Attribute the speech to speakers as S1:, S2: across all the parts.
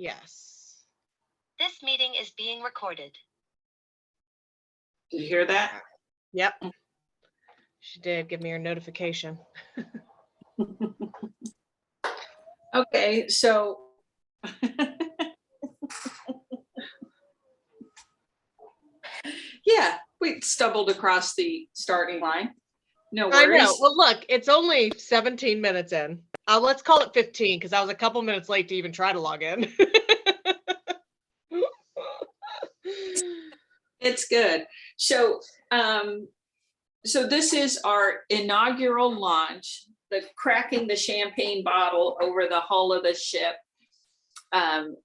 S1: Yes.
S2: This meeting is being recorded.
S3: Did you hear that?
S1: Yep. She did give me her notification.
S3: Okay, so yeah, we stumbled across the starting line. No worries.
S1: I know. Well, look, it's only 17 minutes in. Let's call it 15 because I was a couple minutes late to even try to log in.
S3: It's good. So, so this is our inaugural launch, the cracking the champagne bottle over the hull of the ship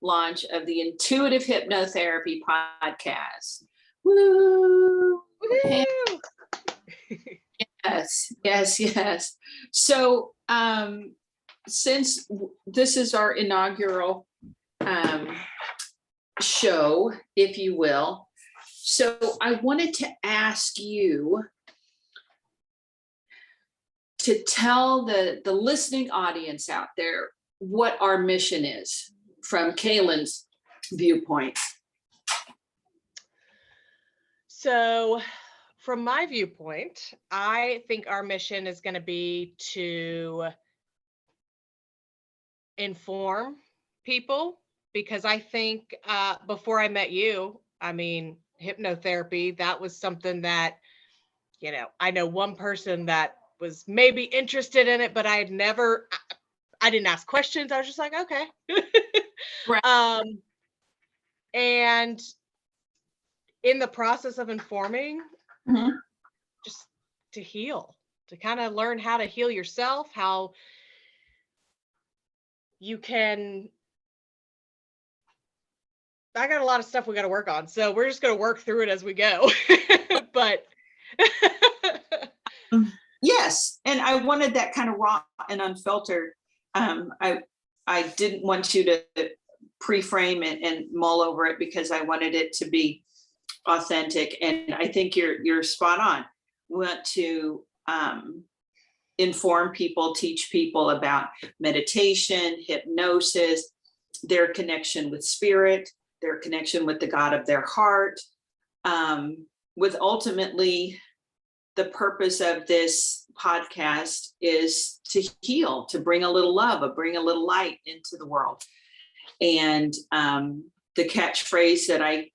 S3: launch of the Intuitive Hypnotherapy podcast. Woo!
S1: Woo-hoo!
S3: Yes. So, since this is our inaugural show, if you will, so I wanted to ask you to tell the listening audience out there what our mission is from Kaylyns' viewpoint.
S1: So, from my viewpoint, I think our mission is going to be to inform people, because I think before I met you, I mean, hypnotherapy, that was something that, I know one person that was maybe interested in it, but I didn't ask questions. I was just like, okay.
S3: Right.
S1: And in the process of informing, just to heal, to kind of learn how to heal yourself, how you can. I got a lot of stuff we got to work on, so we're just going to work through it as we go. But
S3: yes, and I wanted that kind of raw and unfiltered. I didn't want you to pre-frame it and mull over it because I wanted it to be authentic, and I think you're spot on. We want to inform people, teach people about meditation, hypnosis, their connection with spirit, their connection with the God of their heart, with ultimately the purpose of this podcast is to heal, to bring a little love, bring a little light into the world. And the catchphrase that I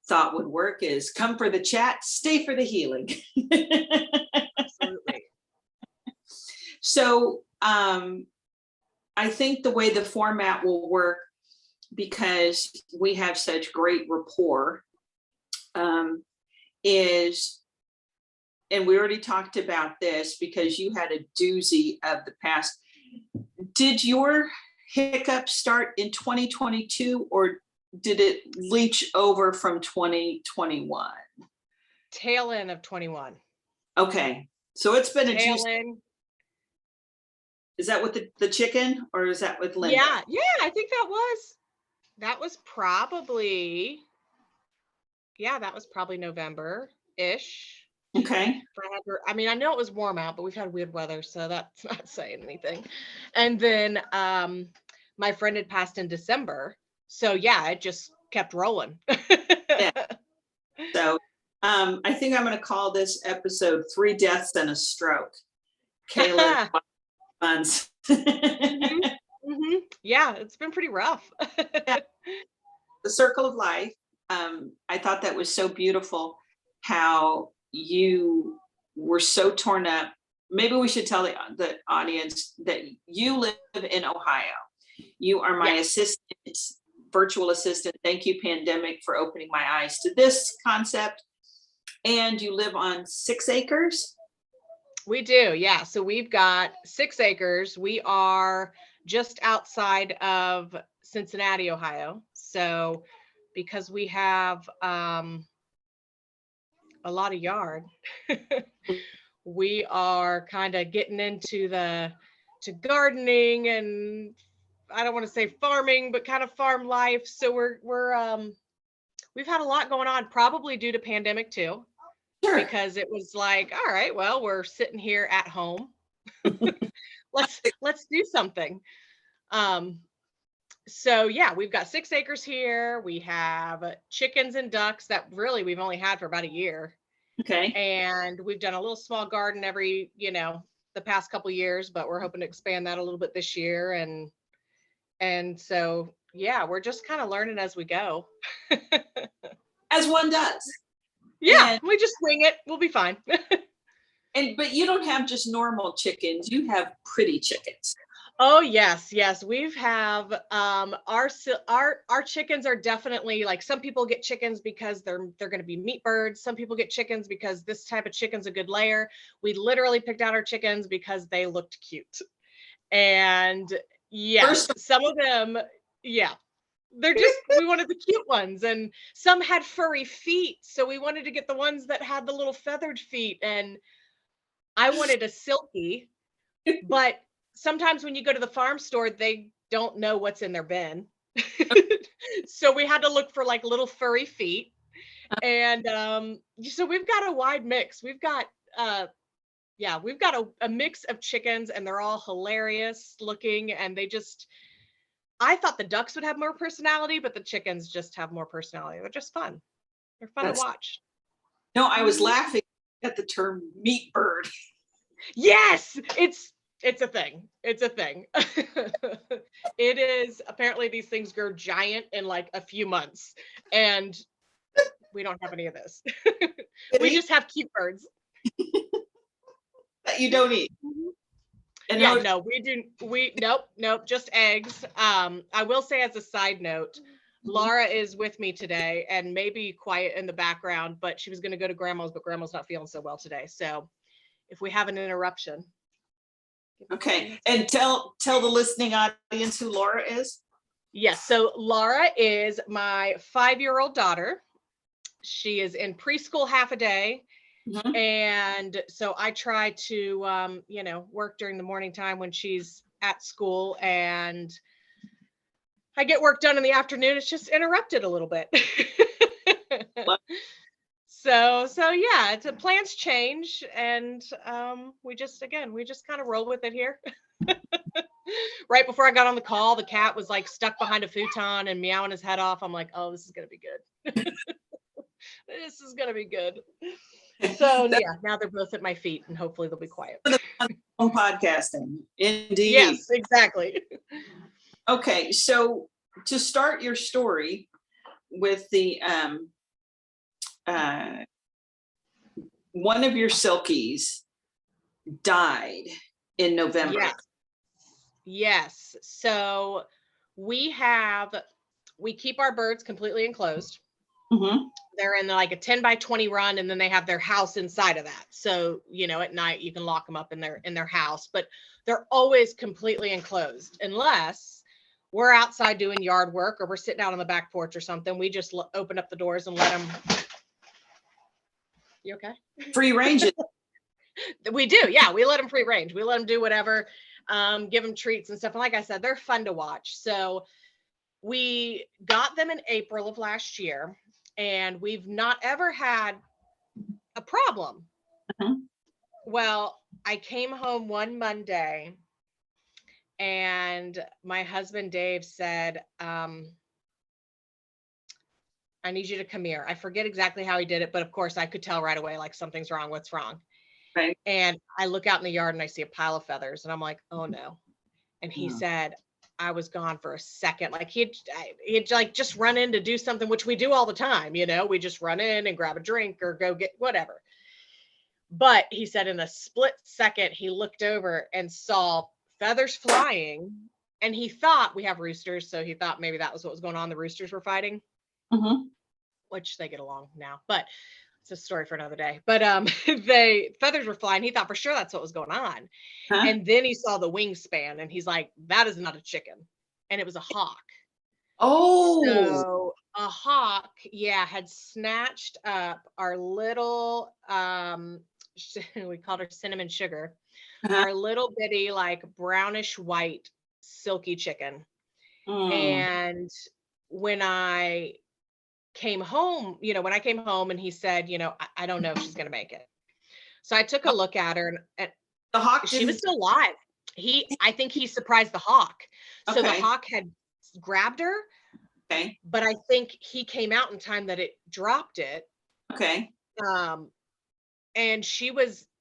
S3: thought would work is come for the chat, stay for the healing.
S1: absolutely.
S3: So I think the way the format will work, because we have such great rapport, is, and we already talked about this because you had a doozy of the past. Did your hiccup start in 2022 or did it leach over from 2021?
S1: Tail end of 21.
S3: Okay. So it's been a
S1: Tail
S3: juicy.
S1: end.
S3: Is that with the chicken or is that with Linda?
S1: Yeah, I think that was probably, that was probably November-ish.
S3: Okay.
S1: I mean, I know it was warm out, but we've had weird weather, so that's not saying anything. And then my friend had passed in December. So yeah, it just kept rolling.
S3: Yeah. So I think I'm going to call this episode 3 Deaths and a Stroke. Kayla months.
S1: Yeah, it's been pretty rough.
S3: Yeah. The circle of life. I thought that was so beautiful how you were so torn up. Maybe we should tell the audience that you live in Ohio. You are my assistant, virtual assistant. Thank you, pandemic, for opening my eyes to this concept. And you live on 6 acres?
S1: We do, yeah. So we've got 6 acres. We are just outside of Cincinnati, Ohio. So because we have a lot of yard, we are kind of getting into to gardening, and I don't want to say farming, but kind of farm life. So we've had a lot going on, probably due to pandemic too. Sure. Because it was like, all right, well, we're sitting here at home. Let's do something. So yeah, we've got 6 acres here. We have chickens and ducks that really we've only had for about a year.
S3: Okay.
S1: And we've done a little small garden every, the past couple years, but we're hoping to expand that a little bit this year. And so, yeah, we're just kind of learning as we go.
S3: As one does.
S1: Yeah,
S3: And,
S1: we just wing it. We'll be fine.
S3: but you don't have just normal chickens. You have pretty chickens.
S1: Oh yes, yes. We've have our chickens are definitely like, some people get chickens because they're going to be meat birds. Some people get chickens because this type of chicken's a good layer. We literally picked out our chickens because they looked cute. And yes, some of them, yeah, they're just, we wanted the cute ones, and some had furry feet, so we wanted to get the ones that had the little feathered feet. And I wanted a silky, but sometimes when you go to the farm store, they don't know what's in their bin. So we had to look for like little furry feet. And so we've got a wide mix. We've got we've got a mix of chickens, and they're all hilarious looking, and I thought the ducks would have more personality, but the chickens just have more personality. They're just fun. They're fun to watch.
S3: No, I was laughing at the term meat bird.
S1: Yes, it's a thing. It's a thing. It is. Apparently these things grow giant in like a few months, and we don't have any of this. We just have cute birds
S3: that you don't eat.
S1: And yeah, no, nope, just eggs. I will say, as a side note, Laura is with me today and maybe quiet in the background, but she was going to go to grandma's, but grandma's not feeling so well today. So if we have an interruption.
S3: Okay. And tell the listening audience who Laura is.
S1: Yes. So Laura is my 5-year-old daughter. She is in preschool half a day. Mm-hmm. And so I try to, work during the morning time when she's at school, and I get work done in the afternoon. It's just interrupted a little bit. So yeah, plans change, and we just kind of roll with it here. Right before I got on the call, the cat was like stuck behind a futon and meowing his head off. I'm like, oh, this is gonna be good. This is gonna be good. So yeah, now they're both at my feet, and hopefully they'll be quiet.
S3: Podcasting, indeed.
S1: Yes, exactly.
S3: Okay, so to start your story with the one of your silkies died in November.
S1: Yes. So we keep our birds completely enclosed. Mm-hmm. They're in like a 10 by 20 run, and then they have their house inside of that. So, at night you can lock them up in their house, but they're always completely enclosed unless we're outside doing yard work or we're sitting out on the back porch or something. We just open up the doors and let them. You okay?
S3: Free range.
S1: We do. Yeah. We let them free range. We let them do whatever, give them treats and stuff. And like I said, they're fun to watch. So we got them in April of last year, and we've not ever had a problem. Uh-huh. Well, I came home one Monday, and my husband, Dave, said, I need you to come here. I forget exactly how he did it, but of course I could tell right away, like, something's wrong. What's wrong? Right. And I look out in the yard and I see a pile of feathers, and I'm like, oh no. And he said, I was gone for a second. Like he'd like just run in to do something, which we do all the time. We just run in and grab a drink or go get whatever. But he said in a split second, he looked over and saw feathers flying, and he thought, we have roosters, so he thought maybe that was what was going on. The roosters were fighting, which they get along now, but it's a story for another day. But feathers were flying. He thought for sure that's what was going on. Huh? And then he saw the wingspan, and he's like, that is not a chicken. And it was a hawk. Oh, so a hawk, had snatched up our little, we called her Cinnamon Sugar, our little bitty, like brownish white silky chicken. And when I came home, and he said, I don't know if she's going to make it. So I took a look at her, and
S3: the hawk,
S1: she was still alive. I think he surprised the hawk. So the hawk had grabbed her.
S3: Okay.
S1: But I think he came out in time that it dropped it.
S3: Okay.
S1: And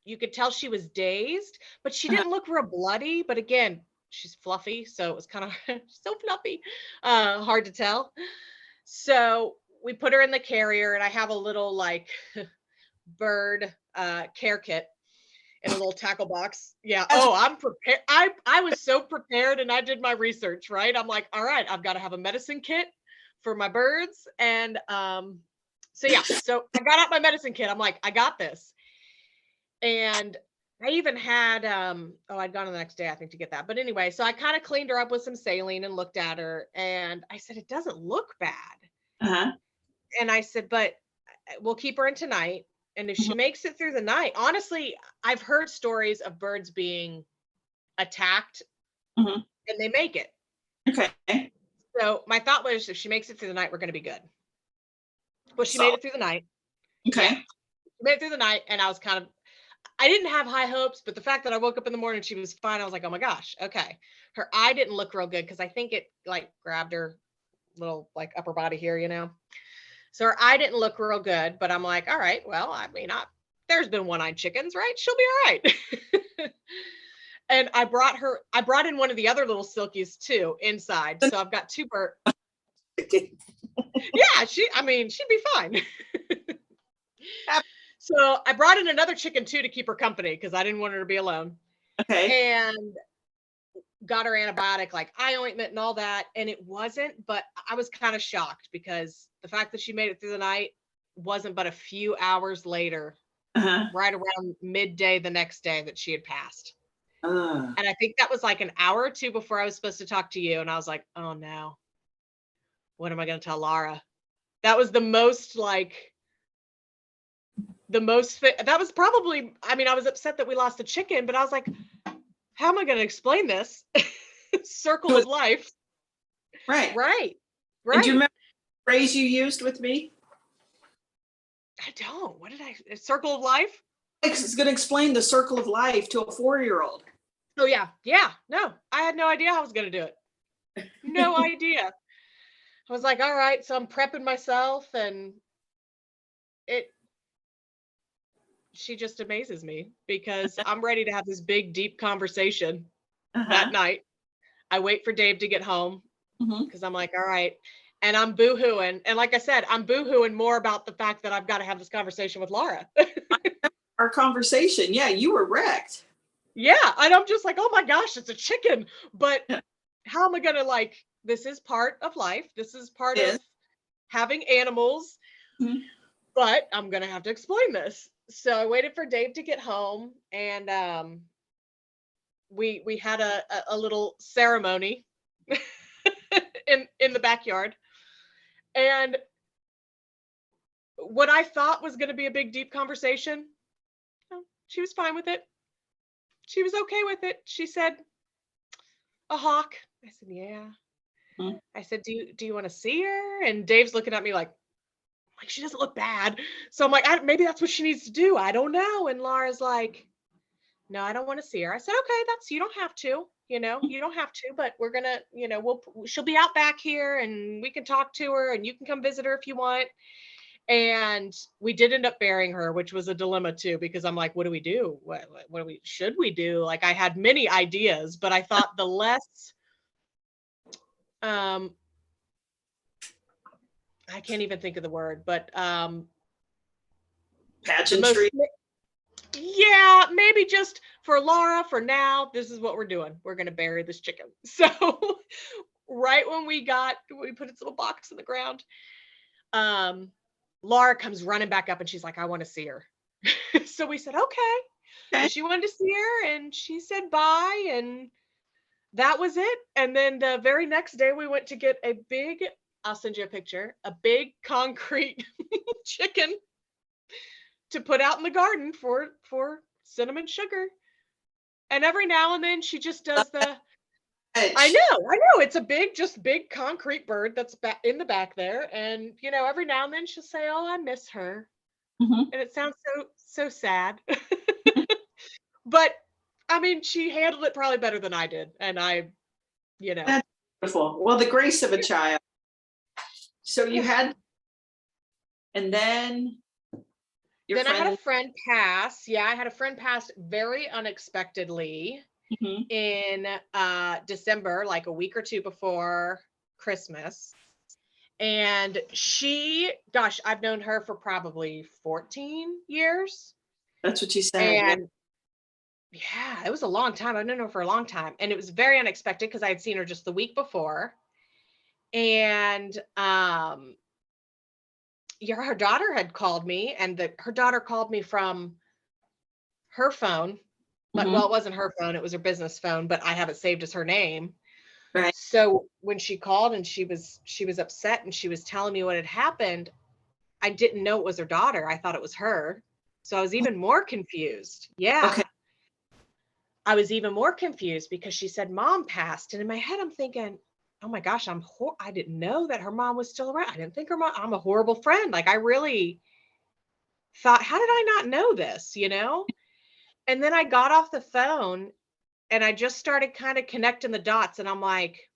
S1: you could tell she was dazed, but she didn't look real bloody. But again, she's fluffy, so it was kind of so fluffy, hard to tell. So we put her in the carrier, and I have a little like bird care kit in a little tackle box. Yeah. Oh, I'm prepared. I was so prepared, and I did my research, right? I'm like, all right, I've got to have a medicine kit for my birds. And so yeah, so I got out my medicine kit. I'm like, I got this. And I even had I'd gone the next day, I think, to get that. But anyway, so I kind of cleaned her up with some saline and looked at her, and I said, it doesn't look bad.
S3: Uh-huh.
S1: And I said, but we'll keep her in tonight. And if she makes it through the night, honestly, I've heard stories of birds being attacked and they make it.
S3: Okay.
S1: So my thought was, if she makes it through the night, we're going to be good. Well, she made it through the night.
S3: Okay.
S1: Yeah, she made it through the night. And I didn't have high hopes, but the fact that I woke up in the morning, she was fine. I was like, oh my gosh. Okay. Her eye didn't look real good, because I think it like grabbed her little like upper body here, So her eye didn't look real good, but I'm like, all right, well, I mean, there's been one-eyed chickens, right? She'll be all right. And I brought in one of the other little silkies too inside. So I've got two birds. Yeah, she'd be fine. So I brought in another chicken too to keep her company, because I didn't want her to be alone.
S3: Okay.
S1: And got her antibiotic, like eye ointment and all that. And it wasn't, but I was kind of shocked, because the fact that she made it through the night wasn't but a few hours later, right around midday the next day, that she had passed. And I think that was like an hour or two before I was supposed to talk to you. And I was like, oh no, what am I going to tell Laura? That was that was probably, I was upset that we lost the chicken, but I was like, how am I going to explain this? Circle of life.
S3: Right.
S1: Right.
S3: And do you remember the phrase you used with me?
S1: I don't. What did circle of life?
S3: It's going to explain the circle of life to a 4-year-old.
S1: Oh yeah. Yeah. No, I had no idea how I was going to do it. No idea. I was like, all right, so I'm prepping myself, and she just amazes me, because I'm ready to have this big, deep conversation that night. I wait for Dave to get home, because I'm like, all right. And I'm boo-hooing. And like I said, I'm boo-hooing more about the fact that I've got to have this conversation with Laura.
S3: Our conversation. Yeah, you were wrecked.
S1: Yeah. And I'm just like, oh my gosh, it's a chicken. But how am I going to, this is part of life. This is part of having animals. But I'm going to have to explain this. So I waited for Dave to get home, and we had a little ceremony in the backyard. And what I thought was going to be a big, deep conversation, she was fine with it. She was okay with it. She said, a hawk. I said, yeah. I said, do you want to see her? And Dave's looking at me like she doesn't look bad. So I'm like, maybe that's what she needs to do. I don't know. And Laura's like, no, I don't want to see her. I said, okay, you don't have to, you don't have to, but we're going to, she'll be out back here, and we can talk to her, and you can come visit her if you want. And we did end up burying her, which was a dilemma too, because I'm like, what do we do? What should we do? Like, I had many ideas, but I thought the less, I can't even think of the word, but
S3: pageantry.
S1: Yeah, maybe just for Laura, for now, this is what we're doing. We're going to bury this chicken. So right when we put its little box in the ground, Laura comes running back up, and she's like, I want to see her. So we said, okay. So she wanted to see her, and she said bye, and that was it. And then the very next day, we went to get I'll send you a picture, a big concrete chicken to put out in the garden for cinnamon sugar. And every now and then she just does I know it's a big concrete bird that's in the back there. And every now and then she'll say, oh, I miss her. And it sounds so sad. But she handled it probably better than I did. And
S3: Beautiful. Well, the grace of a child. So you had, and then your
S1: Then I had
S3: friend.
S1: a friend pass. Yeah, I had a friend pass very unexpectedly
S3: Mhm.
S1: in December, like a week or two before Christmas. And gosh, I've known her for probably 14 years.
S3: That's what you said.
S1: And yeah, it was a long time. I've known her for a long time. And it was very unexpected because I had seen her just the week before. And yeah, her daughter had called me, and her daughter called me from her phone, but
S3: Mhm.
S1: well, it wasn't her phone, it was her business phone, but I have it saved as her name.
S3: Right.
S1: So when she called and she was upset and she was telling me what had happened, I didn't know it was her daughter. I thought it was her. So I was even more confused. Yeah.
S3: Okay.
S1: I was even more confused because she said mom passed. And in my head, I'm thinking, oh my gosh, I didn't know that her mom was still around. I didn't think I'm a horrible friend. Like I really thought, how did I not know this, you know? And then I got off the phone and I just started kind of connecting the dots. And I'm like,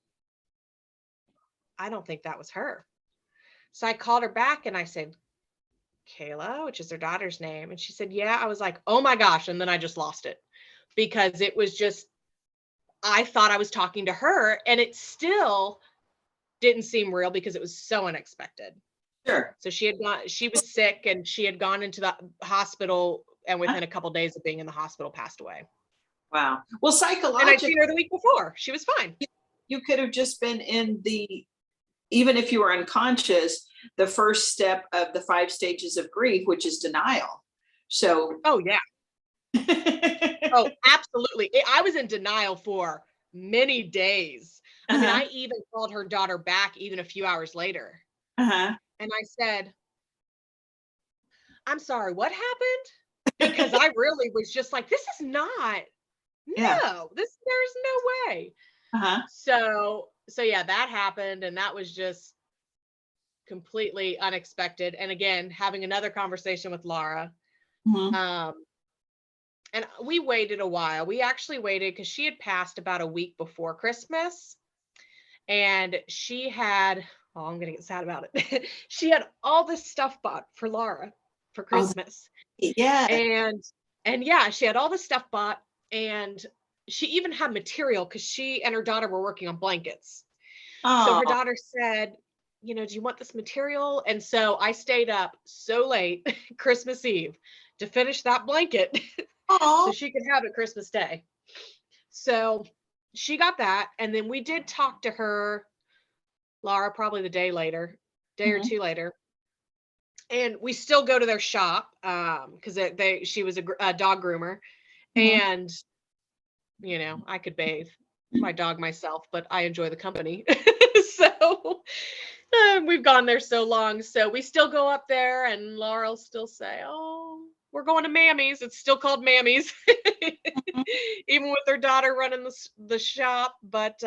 S1: I don't think that was her. So I called her back and I said, Kayla, which is her daughter's name. And she said, yeah. I was like, oh my gosh. And then I just lost it because it was just, I thought I was talking to her and it still didn't seem real because it was so unexpected.
S3: Sure.
S1: So she was sick and she had gone into the hospital and within a couple of days of being in the hospital passed away.
S3: Wow. Well,
S1: And I'd
S3: psychologically,
S1: seen her the week before. She was fine.
S3: you could have just been even if you were unconscious, the first step of the 5 stages of grief, which is denial. So.
S1: Oh yeah. Oh, absolutely. I was in denial for many days. I mean,
S3: Uh-huh.
S1: I even called her daughter back even a few hours later.
S3: Uh-huh.
S1: And I said, I'm sorry, what happened? Because I really was just like, this is not,
S3: Yeah.
S1: no, there's no way.
S3: Uh-huh.
S1: So yeah, that happened. And that was just completely unexpected. And again, having another conversation with Laura.
S3: Mhm.
S1: And we waited a while. We actually waited because she had passed about a week before Christmas. And she had, oh, I'm going to get sad about it. She had all this stuff bought for Laura for
S3: Oh,
S1: Christmas.
S3: yeah.
S1: And yeah, she had all this stuff bought. And she even had material because she and her daughter were working on blankets. So her
S3: Oh,
S1: daughter said, you know, do you want this material? And so I stayed up so late Christmas Eve to finish that blanket so she could have it Christmas Day. So she got that. And then we did talk to her, Laura, probably the day or two later. And we still go to their shop because she was a dog groomer. And, you know, I could bathe my dog myself, but I enjoy the company. So we've gone there so long. So we still go up there and Laura will still say, oh, we're going to Mammy's. It's still called Mammy's, even with their daughter running the shop. But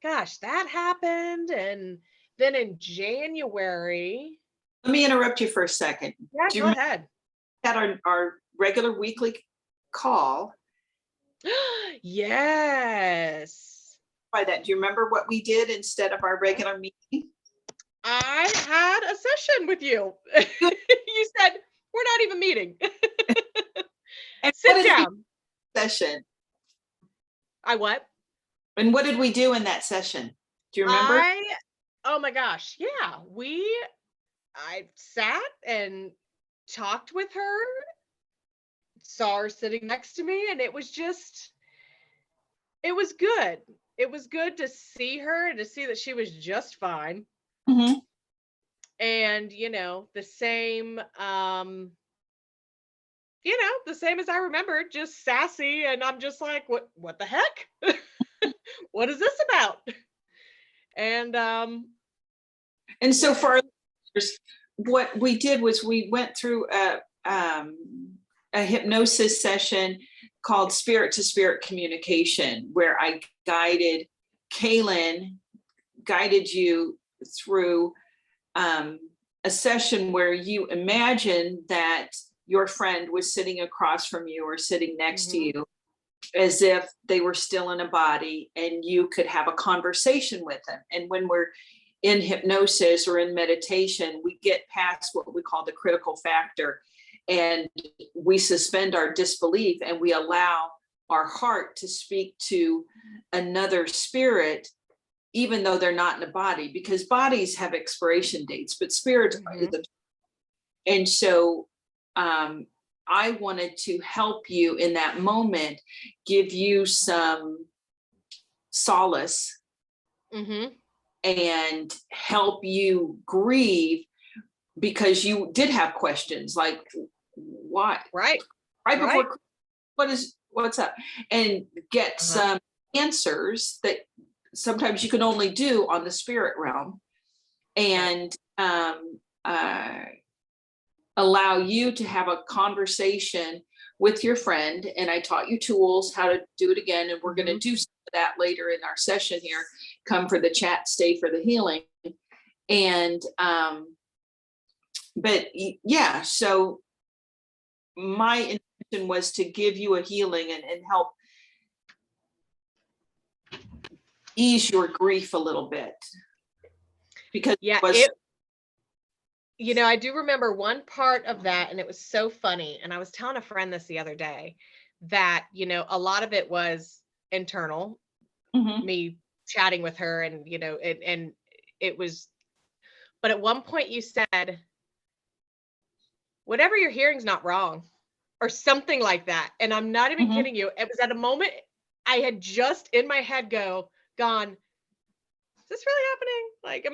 S1: gosh, that happened. And then in January.
S3: Let me interrupt you for a second.
S1: Yeah,
S3: Do you
S1: go
S3: remember
S1: ahead.
S3: our regular weekly call?
S1: Yes.
S3: By that, do you remember what we did instead of our regular meeting?
S1: I had a session with you. You said, we're not even meeting.
S3: And
S1: Sit down.
S3: Session.
S1: I what?
S3: And what did we do in that session? Do you remember?
S1: Oh my gosh. Yeah. I sat and talked with her, saw her sitting next to me, and it was good. It was good to see her and to see that she was just fine.
S3: Mm-hmm.
S1: And, the same, the same as I remember, just sassy. And I'm just like, what the heck? What is this about? And
S3: so for our listeners, what we did was we went through a hypnosis session called Spirit to Spirit Communication, where I guided you through a session where you imagine that your friend was sitting across from you or sitting next to you, as if they were still in a body, and you could have a conversation with them. And when we're in hypnosis or in meditation, we get past what we call the critical factor, and we suspend our disbelief, and we allow our heart to speak to another spirit, even though they're not in a body, because bodies have expiration dates, but spirits are. And so I wanted to help you in that moment, give you some solace and help you grieve, because you did have questions like, what? Right before, what's up? And get some answers that sometimes you can only do on the spirit realm, and allow you to have a conversation with your friend. And I taught you tools how to do it again, and we're going to do some of that later in our session here. Come for the chat, stay for the healing. And but yeah, so my intention was to give you a healing and help ease your grief a little bit, because
S1: I do remember one part of that, and it was so funny. And I was telling a friend this the other day that, a lot of it was internal, me chatting with her, and, and it was, but at one point you said, whatever you're hearing is not wrong, or something like that. And I'm not even kidding you. It was at a moment I had just in my head gone, is this really happening? Like,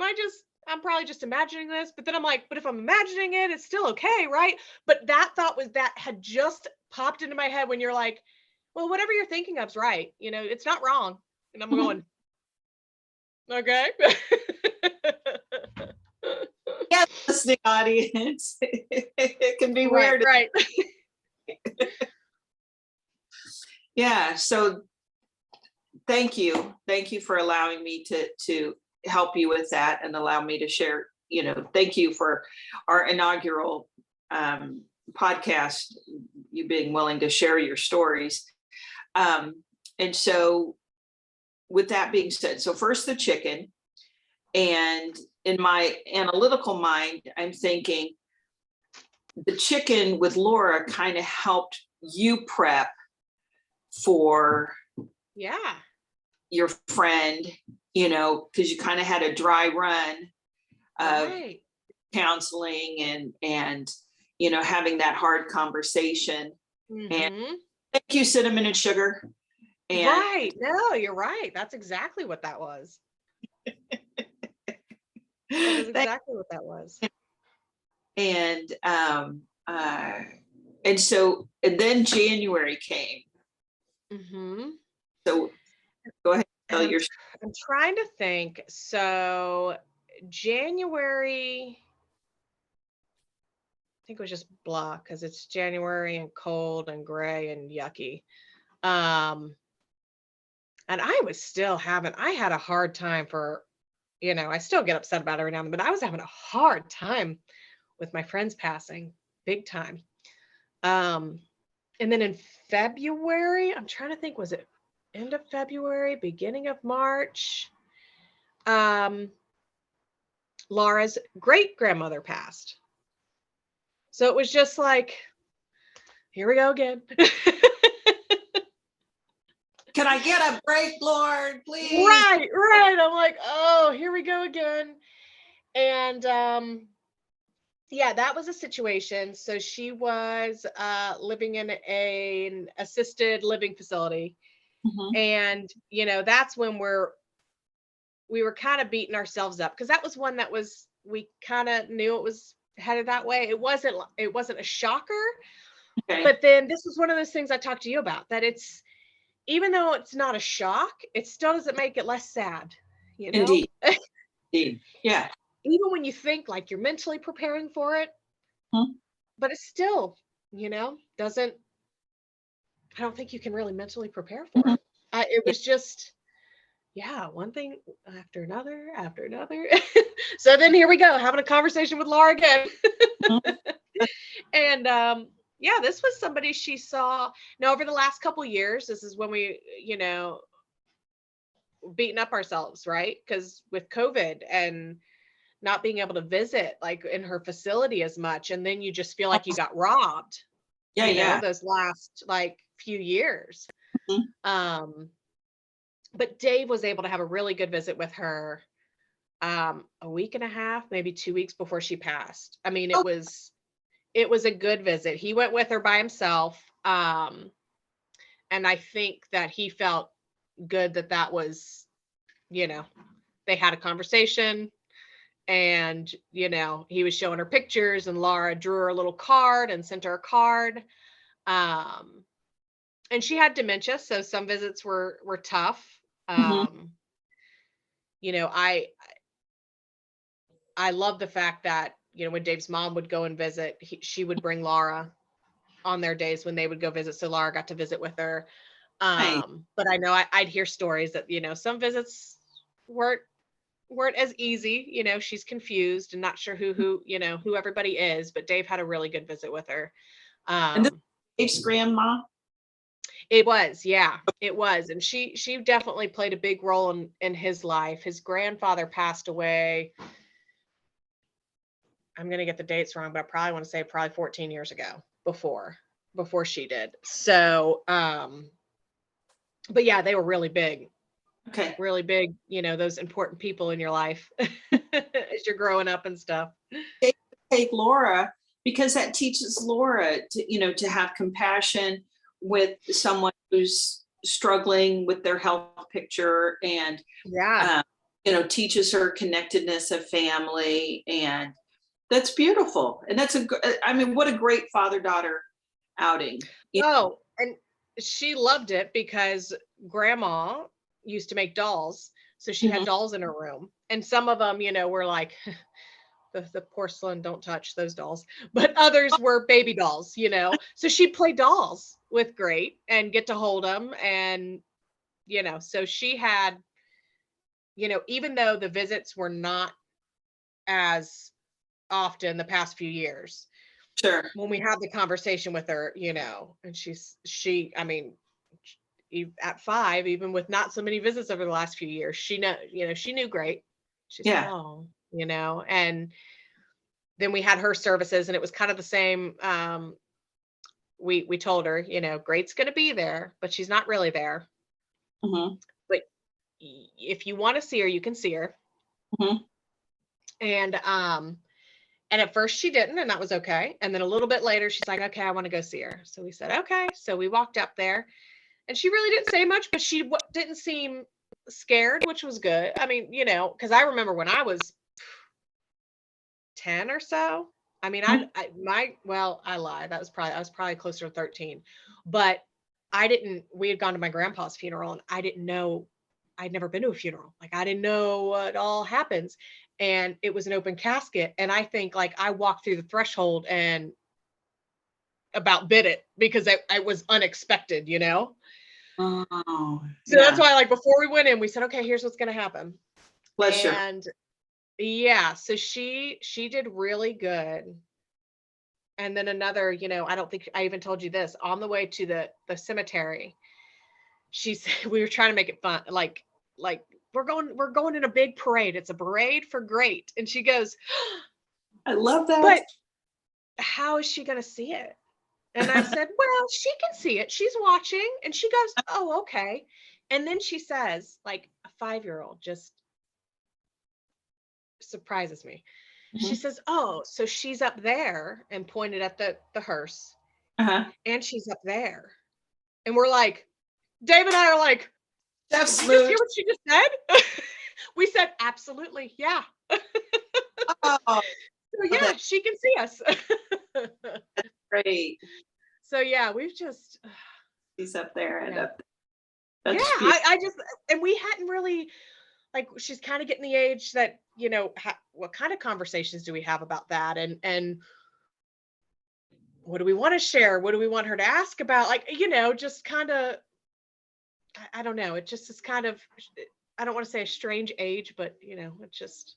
S1: I'm probably just imagining this. But then I'm like, but if I'm imagining it, it's still okay, right? But that thought had just popped into my head when you're like, well, whatever you're thinking of's right. It's not wrong. And I'm going, okay.
S3: Yes, listening audience. It can be weird.
S1: Right.
S3: Yeah. So thank you for allowing me to help you with that, and allow me to share. Thank you for our inaugural podcast, you being willing to share your stories. And so with that being said, so first the chicken, and in my analytical mind, I'm thinking the chicken with Laura kind of helped you prep for your friend, because you kind of had a dry run of counseling and having that hard conversation. And thank you, cinnamon and sugar. And
S1: no, you're right. That's exactly what that was. That was exactly what that was.
S3: And then January came. So go ahead and tell your.
S1: I'm trying to think. So January, I think it was just blah, because it's January and cold and gray and yucky. And I was still I had a hard time for, I still get upset about it every now and then, but I was having a hard time with my friends passing, big time. And then in February, I'm trying to think, was it end of February, beginning of March? Laura's great grandmother passed. So it was just like, here we go again.
S3: Can I get a break, Lord, please?
S1: Right. I'm like, oh, here we go again. And that was a situation. So she was living in an assisted living facility. And, that's when we were kind of beating ourselves up, because that was one that we kind of knew it was headed that way. It wasn't a shocker. Okay. But then this was one of those things I talked to you about, that it's, even though it's not a shock, it still doesn't make it less sad.
S3: Indeed. Yeah.
S1: Even when you think like you're mentally preparing for it, but it's still, doesn't, I don't think you can really mentally prepare for it. It was just, one thing after another. So then here we go, having a conversation with Laura again. And yeah, this was somebody she saw. Now, over the last couple years, this is when we, beating up ourselves, right? Because with COVID and not being able to visit like in her facility as much, and then you just feel like you got robbed,
S3: Yeah, yeah.
S1: those last like few years.
S3: Mhm.
S1: But Dave was able to have a really good visit with her a week and a half, maybe 2 weeks before she passed. I mean,
S3: Oh.
S1: it was a good visit. He went with her by himself. And I think that he felt good that was, they had a conversation, and, he was showing her pictures, and Laura drew her a little card and sent her a card. And she had dementia, so some visits were tough.
S3: Mhm.
S1: I love the fact that, when Dave's mom would go and visit, she would bring Laura on their days when they would go visit. So Laura got to visit with her.
S3: Right.
S1: But I know I'd hear stories that, some visits weren't as easy. She's confused and not sure who everybody is, but Dave had a really good visit with her.
S3: And this is Dave's grandma.
S1: It was, yeah, it was. And she definitely played a big role in his life. His grandfather passed away. I'm going to get the dates wrong, but I probably want to say probably 14 years ago before she did. So, but yeah, they were really big.
S3: Okay.
S1: Really big, those important people in your life as you're growing up and stuff.
S3: Take Laura, because that teaches Laura to have compassion with someone who's struggling with their health picture, and
S1: Yeah.
S3: teaches her connectedness of family, and that's beautiful. And that's what a great father-daughter outing.
S1: Oh, and she loved it because grandma used to make dolls. So she had
S3: Mhm.
S1: dolls in her room. And some of them, were like the porcelain, don't touch those dolls. But others were baby dolls, So she'd play dolls with Great and get to hold them. And, so she had, even though the visits were not as often the past few years,
S3: Sure.
S1: when we had the conversation with her, and I mean, at 5, even with not so many visits over the last few years, she knew Great. She said,
S3: Yeah.
S1: oh, and then we had her services, and it was kind of the same. We told her, Great's going to be there, but she's not really there.
S3: Mhm.
S1: But if you want to see her, you can see her.
S3: Mhm.
S1: And at first she didn't, and that was okay. And then a little bit later, she's like, okay, I want to go see her. So we said, okay. So we walked up there, and she really didn't say much, but she didn't seem scared, which was good. I mean, because I remember when I was 10 or so. I mean,
S3: Mhm.
S1: I lied. I was probably closer to 13, but we had gone to my grandpa's funeral, and I didn't know, I'd never been to a funeral. Like, I didn't know what all happens. And it was an open casket. And I think like I walked through the threshold and about bit it, because I was unexpected,
S3: Oh,
S1: So that's
S3: yeah.
S1: why, like, before we went in, we said, okay, here's what's going to happen.
S3: Bless your.
S1: And yeah, so she did really good. And then another, I don't think I even told you this, on the way to the cemetery, she said, we were trying to make it fun, like we're going in a big parade. It's a parade for Great. And she goes,
S3: I love that.
S1: but how is she going to see it? And I said, well, she can see it. She's watching. And she goes, oh, okay. And then she says, like a 5-year-old just surprises me. She
S3: Mhm.
S1: says, oh, so she's up there, and pointed at the hearse,
S3: Uh-huh.
S1: and she's up there. And we're like, Dave and I are like,
S3: Chef
S1: did you just hear
S3: Smoot.
S1: what she just said? We said, absolutely. Yeah.
S3: Oh,
S1: So yeah,
S3: that's
S1: she can see us.
S3: great.
S1: So yeah, we've just,
S3: He's up there and
S1: yeah.
S3: up
S1: Yeah.
S3: there. That's beautiful.
S1: I just, and we hadn't really, like, she's kind of getting the age that, what kind of conversations do we have about that? And what do we want to share? What do we want her to ask about? Like, just kind of, I don't know. It just is kind of, I don't want to say a strange age, but it just.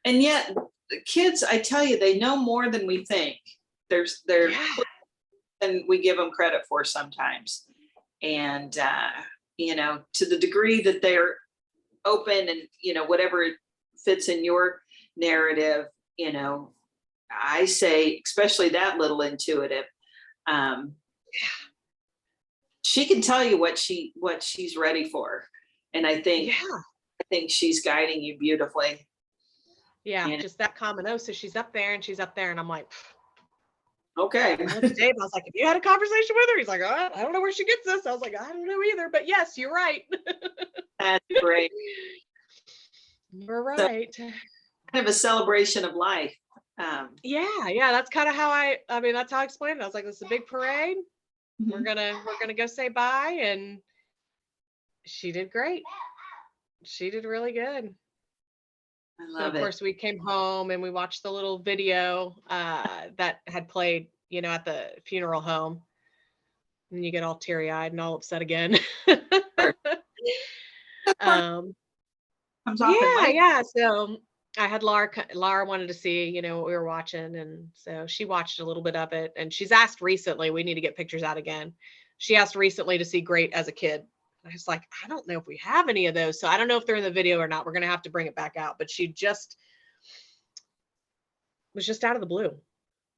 S3: And yet the kids, I tell you, they know more than we think. They're
S1: Yeah.
S3: than we give them credit for sometimes. And, you know, to the degree that they're open and, you know, whatever fits in your narrative, you know, I say, especially that little intuitive, she can tell you what she's ready for. And I think she's guiding you beautifully.
S1: Yeah,
S3: You know?
S1: just that common. Oh, so she's up there and she's up there. And I'm like,
S3: Okay.
S1: I looked at Dave, I was like, have you had a conversation with her? He's like, I don't know where she gets this. I was like, I don't know either, but yes, you're right.
S3: That's great.
S1: You're right.
S3: So, kind of a celebration of life.
S1: Yeah, that's kind of how I mean, that's how I explained it. I was like, this is a big parade.
S3: Mm-hmm.
S1: We're gonna go say bye. And she did great. She did really good.
S3: I
S1: So
S3: love
S1: of course we came home and we watched the little video that had played, you know, at the funeral home. And you get all teary-eyed and all upset again.
S3: Comes off in life.
S1: Yeah. So I had Laura wanted to see, you know, what we were watching. And so she watched a little bit of it. And she's asked recently, we need to get pictures out again. She asked recently to see Great as a kid. I was like, I don't know if we have any of those. So I don't know if they're in the video or not. We're going to have to bring it back out. But she was just out of the blue.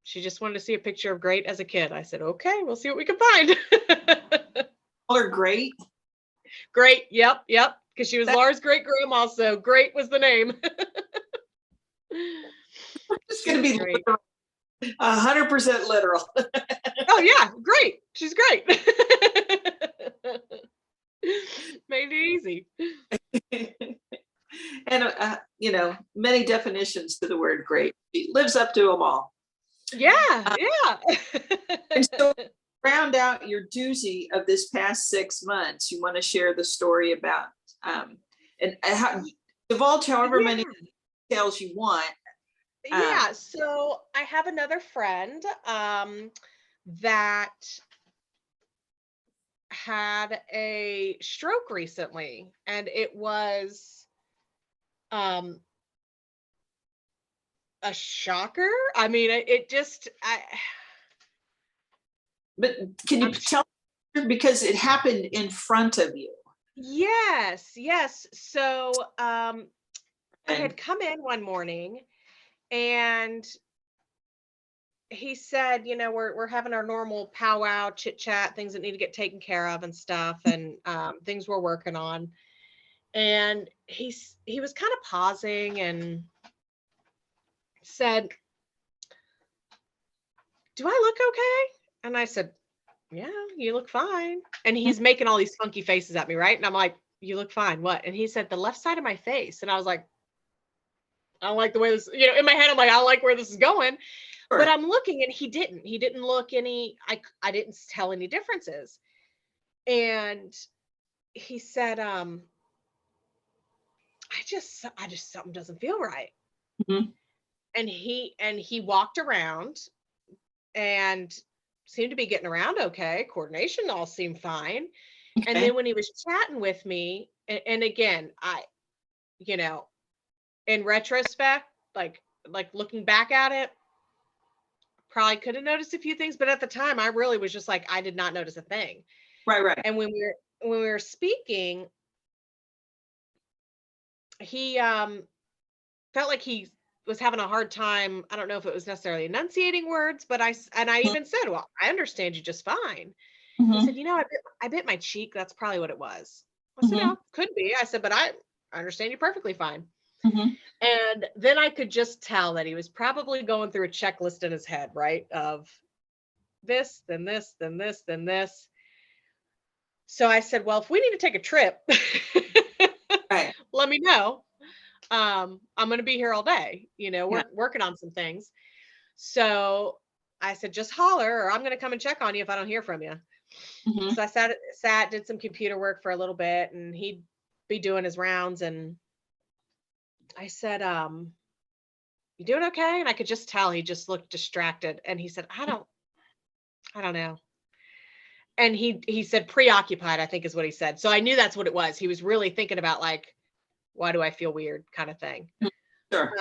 S1: She just wanted to see a picture of Great as a kid. I said, okay, we'll see what we can find.
S3: Call her Great.
S1: Great. Yep. Because she was Laura's great grandma. So Great was the name.
S3: It's going to be 100% literal.
S1: Oh yeah, great. She's great. Made it easy.
S3: And you know, many definitions to the word great. She lives up to them all.
S1: Yeah.
S3: And so round out your doozy of this past 6 months, you want to share the story about and how divulge however many details you want.
S1: Yeah, so I have another friend that had a stroke recently, and it was a shocker. I mean,
S3: But can you tell, because it happened in front of you?
S1: Yes. So I had come in one morning and he said, you know, we're having our normal powwow, chit chat, things that need to get taken care of and stuff, and things we're working on. And he was kind of pausing and said, do I look okay? And I said, yeah, you look fine. And he's making all these funky faces at me, right? And I'm like, you look fine. What? And he said, the left side of my face. And I was like, I don't like the way this, you know, in my head, I'm like, I don't like where this is going. Sure. But I'm looking and he didn't look any, I didn't tell any differences. And he said, I just something doesn't feel right. Mm-hmm. And he walked around and seemed to be getting around okay. Coordination all seemed fine. Okay. And then when he was chatting with me, and again, you know, in retrospect, like looking back at it, probably could have noticed a few things, but at the time I really was just like, I did not notice a thing.
S3: Right.
S1: And when we were speaking, he felt like he was having a hard time. I don't know if it was necessarily enunciating words, but I even said, well, I understand you just fine. Mm-hmm. He said, you know, I bit my cheek. That's probably what it was. I said, yeah, could be. I said, but I understand you perfectly fine. Mm-hmm. And then I could just tell that he was probably going through a checklist in his head, right? Of this, then this, then this, then this. So I said, well, if we need to take a trip, right, let me know. I'm going to be here all day. You know, we're working on some things. So I said, just holler, or I'm going to come and check on you if I don't hear from you. Mm-hmm. So I sat, did some computer work for a little bit, and he'd be doing his rounds. And I said, you doing okay? And I could just tell he just looked distracted. And he said, I don't know. And he said preoccupied, I think is what he said. So I knew that's what it was. He was really thinking about like, why do I feel weird kind of thing.
S3: Sure.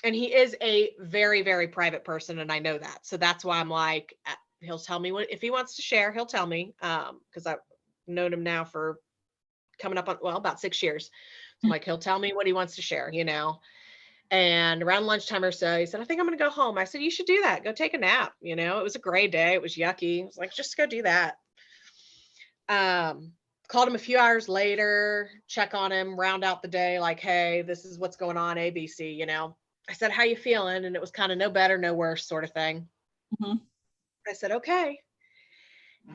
S1: And he is a very, very private person. And I know that. So that's why I'm like, he'll tell me what, if he wants to share, he'll tell me, because I've known him now for coming up on, well, about 6 years. So I'm like, he'll tell me what he wants to share, And around lunchtime or so, he said, I think I'm going to go home. I said, you should do that. Go take a nap. It was a gray day. It was yucky. I was like, just go do that. Called him a few hours later, check on him, round out the day, like, hey, this is what's going on, ABC, I said, how you feeling? And it was kind of no better, no worse sort of thing.
S3: Mhm.
S1: I said, okay.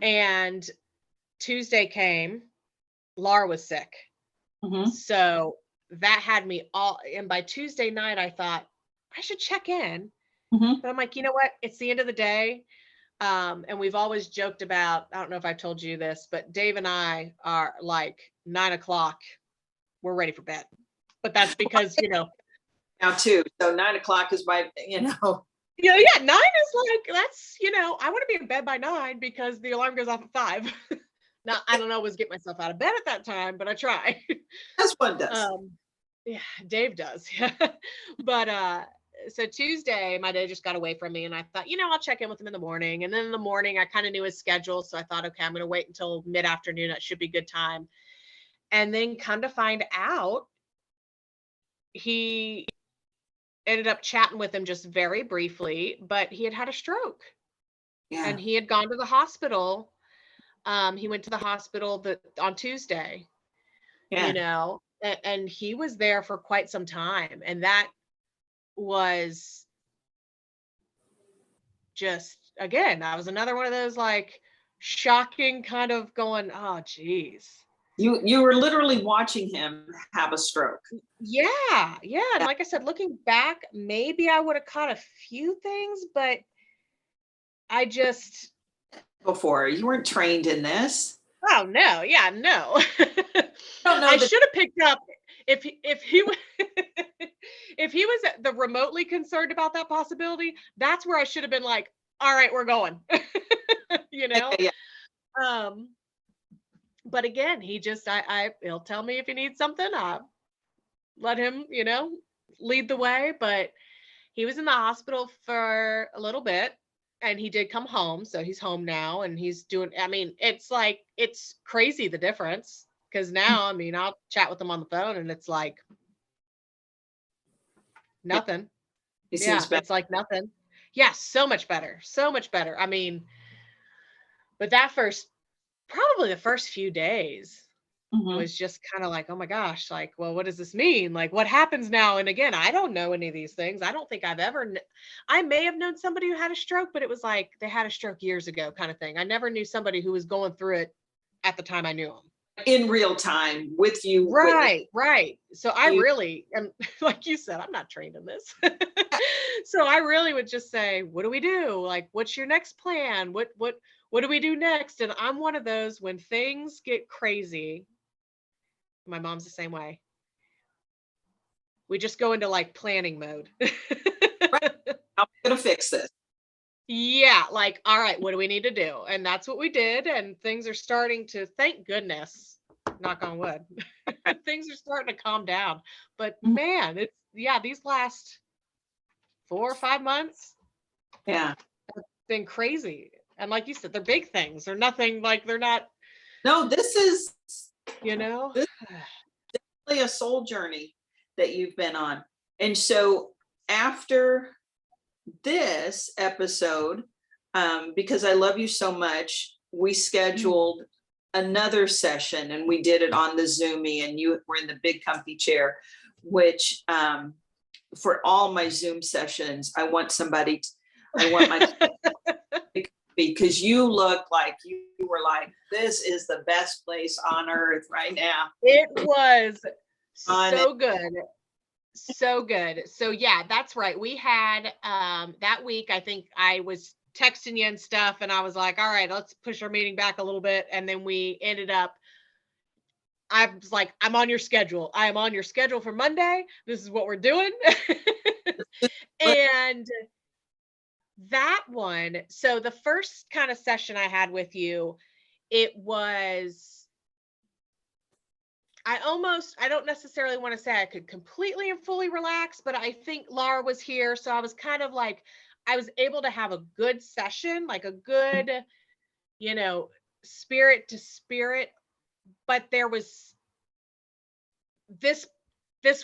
S1: And Tuesday came, Laura was sick.
S3: Mhm.
S1: So that had me all, and by Tuesday night, I thought I should check in.
S3: Mhm.
S1: But I'm like, you know what? It's the end of the day. And we've always joked about, I don't know if I've told you this, but Dave and I are like 9:00, we're ready for bed. But that's because,
S3: Now too. So 9:00 is my,
S1: yeah, 9 is like, that's, I want to be in bed by 9 because the alarm goes off at 5. Now, I don't always get myself out of bed at that time, but I try.
S3: that's what does.
S1: Yeah, Dave does. Yeah. But so Tuesday, my day just got away from me, and I thought, I'll check in with him in the morning. And then in the morning, I kind of knew his schedule, so I thought, okay, I'm going to wait until mid-afternoon. That should be good time. And then come to find out, he ended up chatting with him just very briefly, but he had had a stroke,
S3: Yeah.
S1: and he had gone to the hospital. He went to the hospital on Tuesday.
S3: Yeah.
S1: And he was there for quite some time. And that was just, again, that was another one of those like shocking kind of going, oh, geez.
S3: You were literally watching him have a stroke.
S1: Yeah. Yeah. And like I said, looking back, maybe I would have caught a few things, but I just,
S3: Before you weren't trained in this.
S1: oh, no. Yeah, no.
S3: Don't know
S1: I
S3: that-
S1: should have picked up if he was if he was the remotely concerned about that possibility. That's where I should have been like, all right, we're going.
S3: Yeah.
S1: But again, he just, he'll tell me if he needs something. I let him, lead the way. But he was in the hospital for a little bit, and he did come home. So he's home now, and he's doing, I mean, it's crazy the difference. Because now, I mean, I'll chat with him on the phone, and it's like nothing.
S3: He
S1: Yeah,
S3: seems better.
S1: it's like nothing. Yeah, so much better. So much better. I mean, but probably the first few days
S3: Mhm.
S1: was just kind of like, oh my gosh, like, well, what does this mean? Like, what happens now? And again, I don't know any of these things. I don't think I've ever, I may have known somebody who had a stroke, but it was like they had a stroke years ago kind of thing. I never knew somebody who was going through it at the time I knew them.
S3: In real time with you.
S1: Right. So I
S3: You-
S1: really, and like you said, I'm not trained in this. So I really would just say, what do we do? Like, what's your next plan? What do we do next? And I'm one of those, when things get crazy, my mom's the same way. We just go into like planning mode.
S3: I'm gonna fix this.
S1: Yeah, like, all right, what do we need to do? And that's what we did. And things are starting to, thank goodness, knock on wood, things are starting to calm down. But
S3: Mhm.
S1: man, these last 4 or 5 months
S3: Yeah.
S1: have been crazy. And like you said, they're big things. They're nothing, like, they're not,
S3: No, this is
S1: This-
S3: really a soul journey that you've been on. And so after this episode, because I love you so much, we scheduled another session, and we did it on the Zoomy, and you were in the big comfy chair, which for all my Zoom sessions, I want my because you look like you were like, this is the best place on earth right now.
S1: It was
S3: On
S1: so good. So good. So yeah, that's right. We had that week, I think I was texting you and stuff, and I was like, all right, let's push our meeting back a little bit. And then we ended up, I was like, I'm on your schedule. I am on your schedule for Monday. This is what we're doing. And that one, so the first kind of session I had with you, it was, I don't necessarily want to say I could completely and fully relax, but I think Laura was here. So I was kind of like, I was able to have a good session, like a good, spirit to spirit, but there was this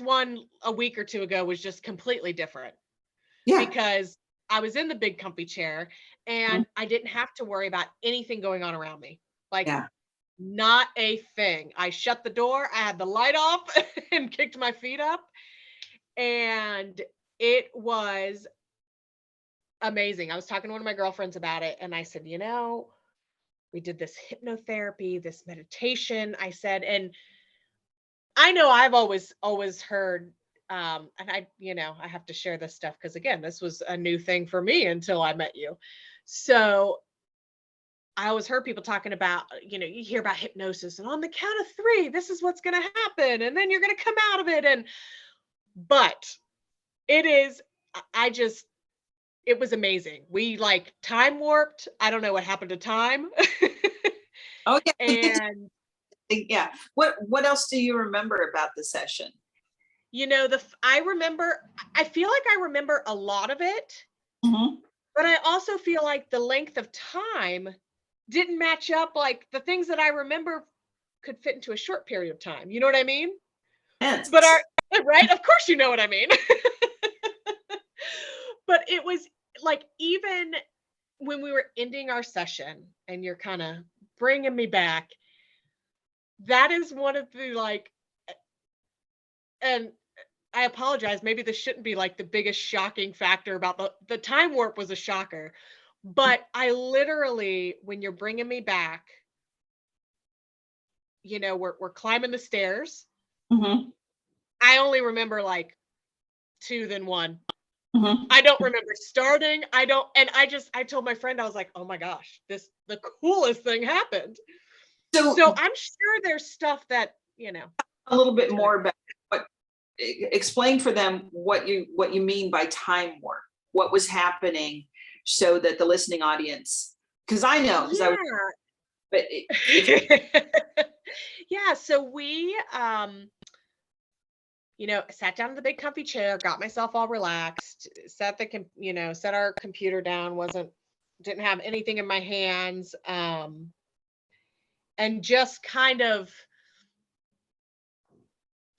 S1: one a week or two ago was just completely different
S3: Yeah.
S1: because I was in the big comfy chair and I didn't have to worry about anything going on around me. Like,
S3: Yeah.
S1: not a thing. I shut the door, I had the light off and kicked my feet up. And it was amazing. I was talking to one of my girlfriends about it and I said, we did this hypnotherapy, this meditation. I said, and I know I've always heard, and I have to share this stuff because again, this was a new thing for me until I met you. So I always heard people talking about, you hear about hypnosis and on the count of 3, this is what's going to happen. And then you're going to come out of it. But it is, I just, it was amazing. We like time warped. I don't know what happened to time.
S3: Oh yeah.
S1: And
S3: Yeah. What else do you remember about the session?
S1: I feel like I remember a lot of it,
S3: Mhm.
S1: but I also feel like the length of time didn't match up. Like the things that I remember could fit into a short period of time. You know what I mean?
S3: Hence.
S1: But right? Of course you know what I mean. But it was like, even when we were ending our session and you're kind of bringing me back, that is one of the and I apologize, maybe this shouldn't be like the biggest shocking factor about the time warp was a shocker, but I literally, when you're bringing me back, we're climbing the stairs.
S3: Mhm.
S1: I only remember like 2 then 1.
S3: Mhm.
S1: I don't remember starting. I told my friend, I was like, oh my gosh, the coolest thing happened. So I'm sure there's stuff that,
S3: a little bit more about explain for them what you mean by time warp. What was happening so that the listening audience, because I know, because I was, but
S1: yeah. So we, sat down in the big comfy chair, got myself all relaxed, set our computer down, didn't have anything in my hands, and just kind of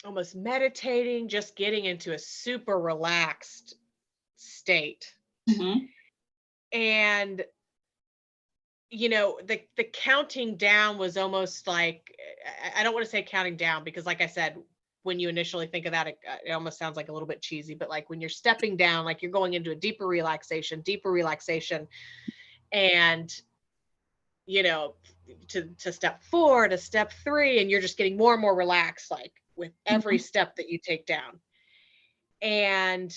S1: almost meditating, just getting into a super relaxed state.
S3: Mhm.
S1: And the counting down was almost like, I don't want to say counting down because like I said, when you initially think of that, it almost sounds like a little bit cheesy, but like when you're stepping down, like you're going into a deeper relaxation, and to step 4 to step 3, and you're just getting more and more relaxed, like with every step that you take down. And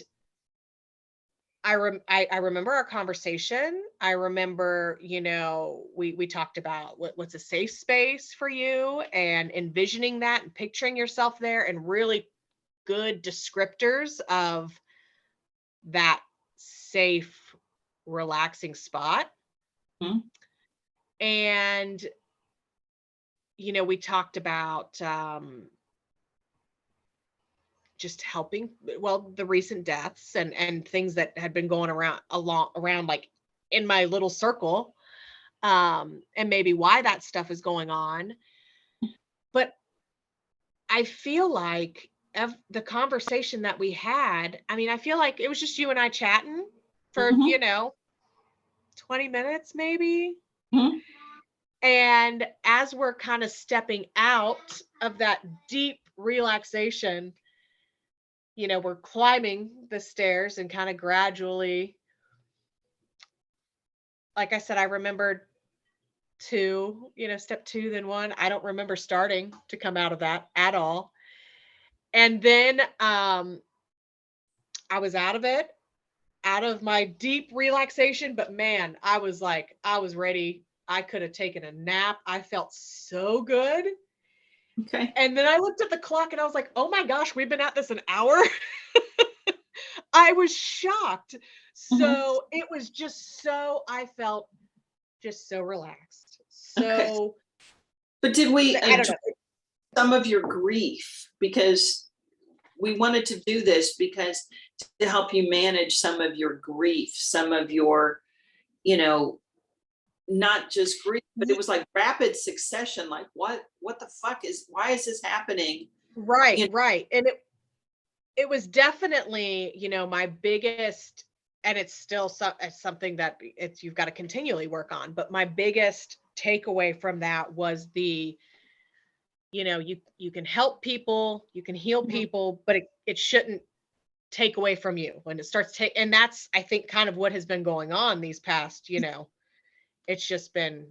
S1: I remember our conversation. I remember, we talked about what's a safe space for you and envisioning that and picturing yourself there, and really good descriptors of that safe, relaxing spot.
S3: Mhm.
S1: And, we talked about just helping, well, the recent deaths and things that had been going around like in my little circle, and maybe why that stuff is going on. But I feel like the conversation that we had, I mean, I feel like it was just you and I chatting for,
S3: Mhm.
S1: 20 minutes maybe.
S3: Mhm.
S1: And as we're kind of stepping out of that deep relaxation, we're climbing the stairs and kind of gradually, like I said, I remembered 2, step 2, then 1. I don't remember starting to come out of that at all. And then I was out of it, out of my deep relaxation, but man, I was ready. I could have taken a nap. I felt so good.
S3: Okay.
S1: And then I looked at the clock and I was like, oh my gosh, we've been at this an hour. I was shocked.
S3: Mhm.
S1: So it was I felt just so relaxed.
S3: Okay.
S1: So
S3: But did we
S1: I don't
S3: address
S1: know.
S3: some of your grief? Because we wanted to do this because to help you manage some of your grief, some of your, you know, not just grief, but it was like rapid succession. Like what the fuck why is this happening?
S1: Right,
S3: You know,
S1: right. And it was definitely, my biggest, and it's still it's something that you've got to continually work on. But my biggest takeaway from that was you can help people, you can heal people, but it shouldn't take away from you when it starts and that's, I think, kind of what has been going on these past, it's just been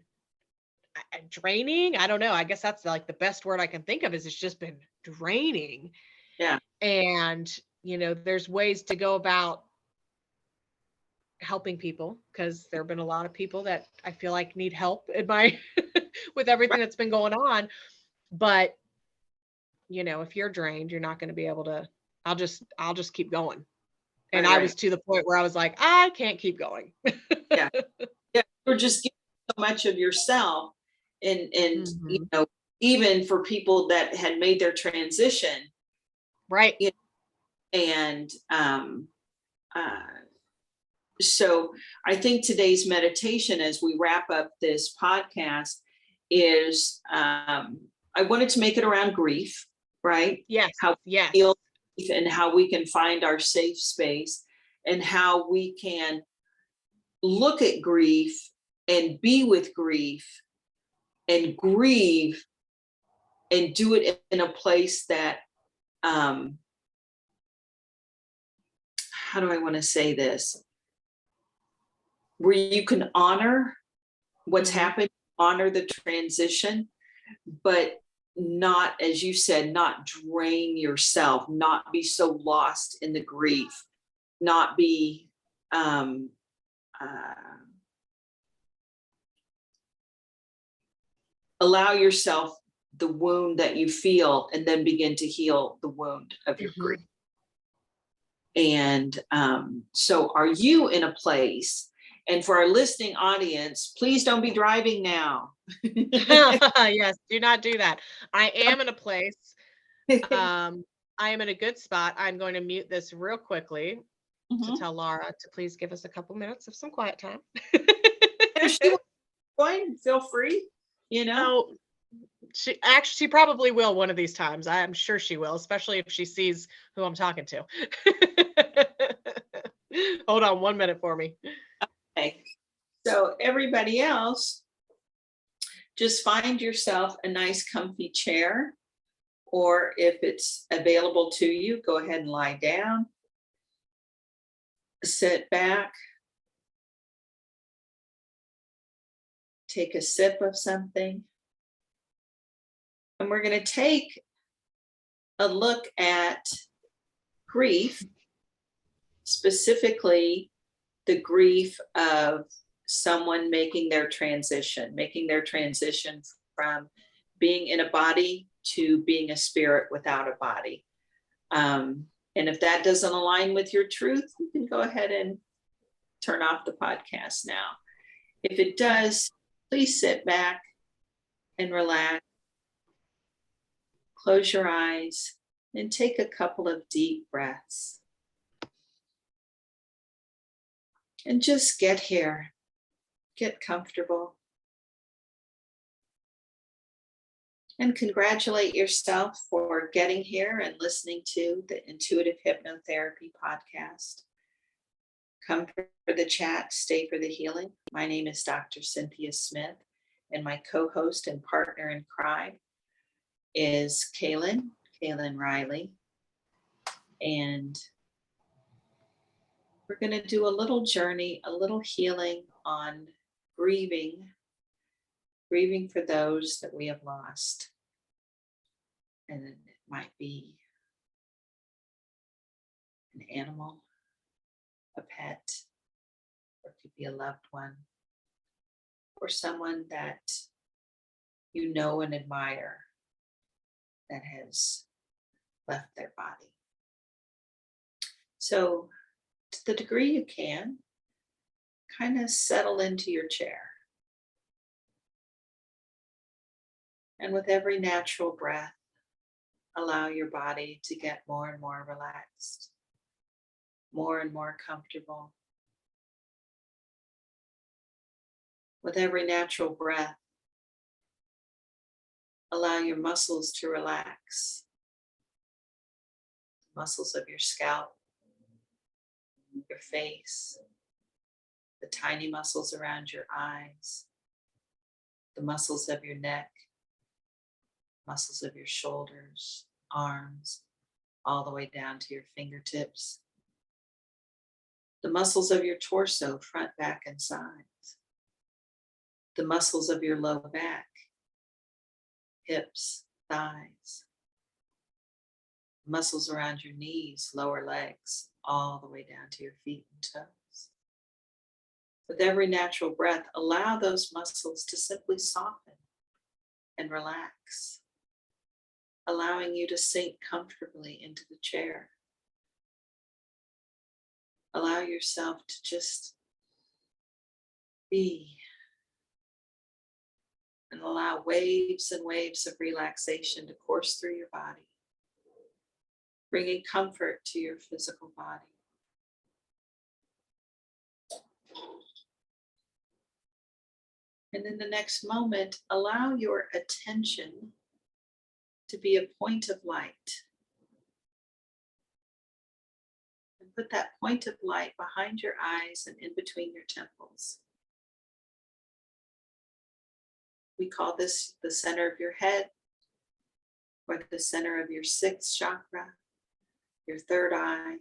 S1: draining. I don't know. I guess that's like the best word I can think of, is it's just been draining.
S3: yeah.
S1: And, there's ways to go about helping people, because there have been a lot of people that I feel like need help in my with everything that's been going on. But, if you're drained, you're not going to be able to, I'll just keep going. And I was to the point where I was like, I can't keep going.
S3: Yeah. Yeah. You're just giving so much of yourself. And
S1: Mhm.
S3: even for people that had made their transition.
S1: Right.
S3: And so I think today's meditation, as we wrap up this podcast, is I wanted to make it around grief, right?
S1: Yes.
S3: How
S1: Yes.
S3: we feel grief and how we can find our safe space, and how we can look at grief and be with grief and grieve and do it in a place that, how do I want to say this? Where you can honor what's happened, honor the transition, but not, as you said, not drain yourself, not be so lost in the grief, not be allow yourself the wound that you feel, and then begin to heal the wound of your grief. And so are you in a place, and for our listening audience, please don't be driving now.
S1: Yes, do not do that. I am in a place. I am in a good spot. I'm going to mute this real quickly to tell Laura to please give us a couple minutes of some quiet time.
S3: If she wants to join, feel free,
S1: Oh, she probably will one of these times. I'm sure she will, especially if she sees who I'm talking to. Hold on 1 minute for me.
S3: Okay. So everybody else, just find yourself a nice comfy chair, or if it's available to you, go ahead and lie down, sit back, take a sip of something. And we're going to take a look at grief, specifically the grief of someone making their transition from being in a body to being a spirit without a body. And if that doesn't align with your truth, you can go ahead and turn off the podcast now. If it does, please sit back and relax. Close your eyes and take a couple of deep breaths. And just get here, get comfortable. And congratulate yourself for getting here and listening to the Intuitive Hypnotherapy podcast. Come for the chat, stay for the healing. My name is Dr. Cynthia Smith, and my co-host and partner in crime is Kaylyn Riley. And we're going to do a little journey, a little healing on grieving for those that we have lost. And it might be an animal, a pet, or it could be a loved one, or someone that you know and admire that has left their body. So, to the degree you can, kind of settle into your chair. And with every natural breath, allow your body to get more and more relaxed, more and more comfortable. With every natural breath, allow your muscles to relax. Muscles of your scalp, your face, the tiny muscles around your eyes, the muscles of your neck, muscles of your shoulders, arms, all the way down to your fingertips, the muscles of your torso, front, back, and sides, the muscles of your low back, hips, thighs, muscles around your knees, lower legs, all the way down to your feet and toes. With every natural breath, allow those muscles to simply soften and relax, allowing you to sink comfortably into the chair. Allow yourself to just be, and allow waves and waves of relaxation to course through your body, bringing comfort to your physical body. And in the next moment, allow your attention to be a point of light. And put that point of light behind your eyes and in between your temples. We call this the center of your head, or the center of your sixth chakra, your third eye.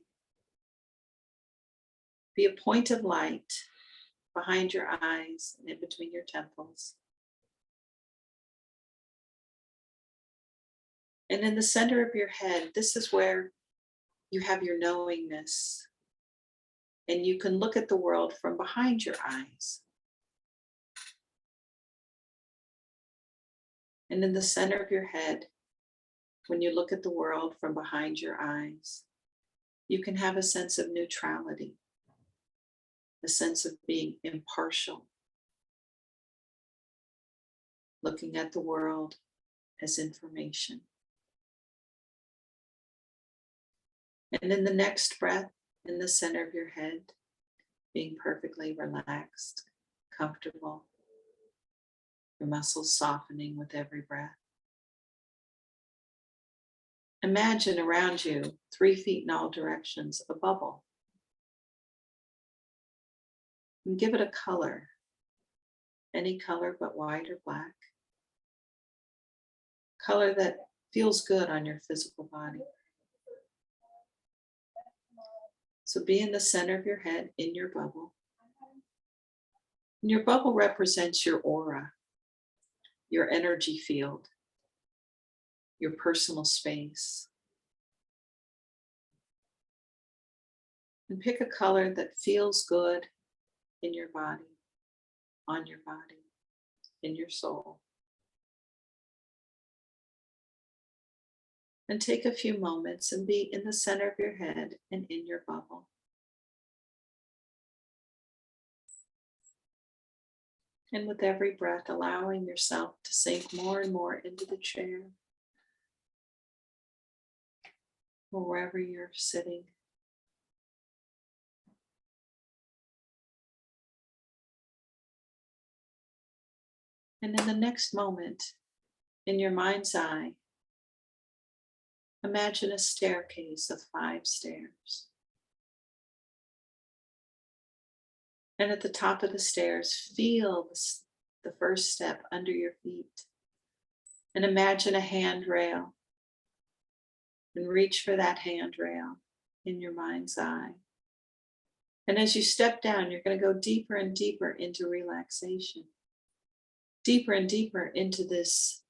S3: Be a point of light behind your eyes and in between your temples. And in the center of your head, this is where you have your knowingness, and you can look at the world from behind your eyes. And in the center of your head, when you look at the world from behind your eyes, you can have a sense of neutrality, a sense of being impartial, looking at the world as information. And in the next breath, in the center of your head, being perfectly relaxed, comfortable, your muscles softening with every breath. Imagine around you, 3 feet in all directions, a bubble. And give it a color, any color but white or black. Color that feels good on your physical body. So be in the center of your head, in your bubble. And your bubble represents your aura, your energy field, your personal space. And pick a color that feels good in your body, on your body, in your soul. And take a few moments and be in the center of your head and in your bubble. And with every breath, allowing yourself to sink more and more into the chair, or wherever you're sitting. And in the next moment, in your mind's eye, imagine a staircase of 5 stairs. And at the top of the stairs, feel the first step under your feet. And imagine a handrail. And reach for that handrail in your mind's eye. And as you step down, you're going to go deeper and deeper into relaxation. Deeper and deeper into this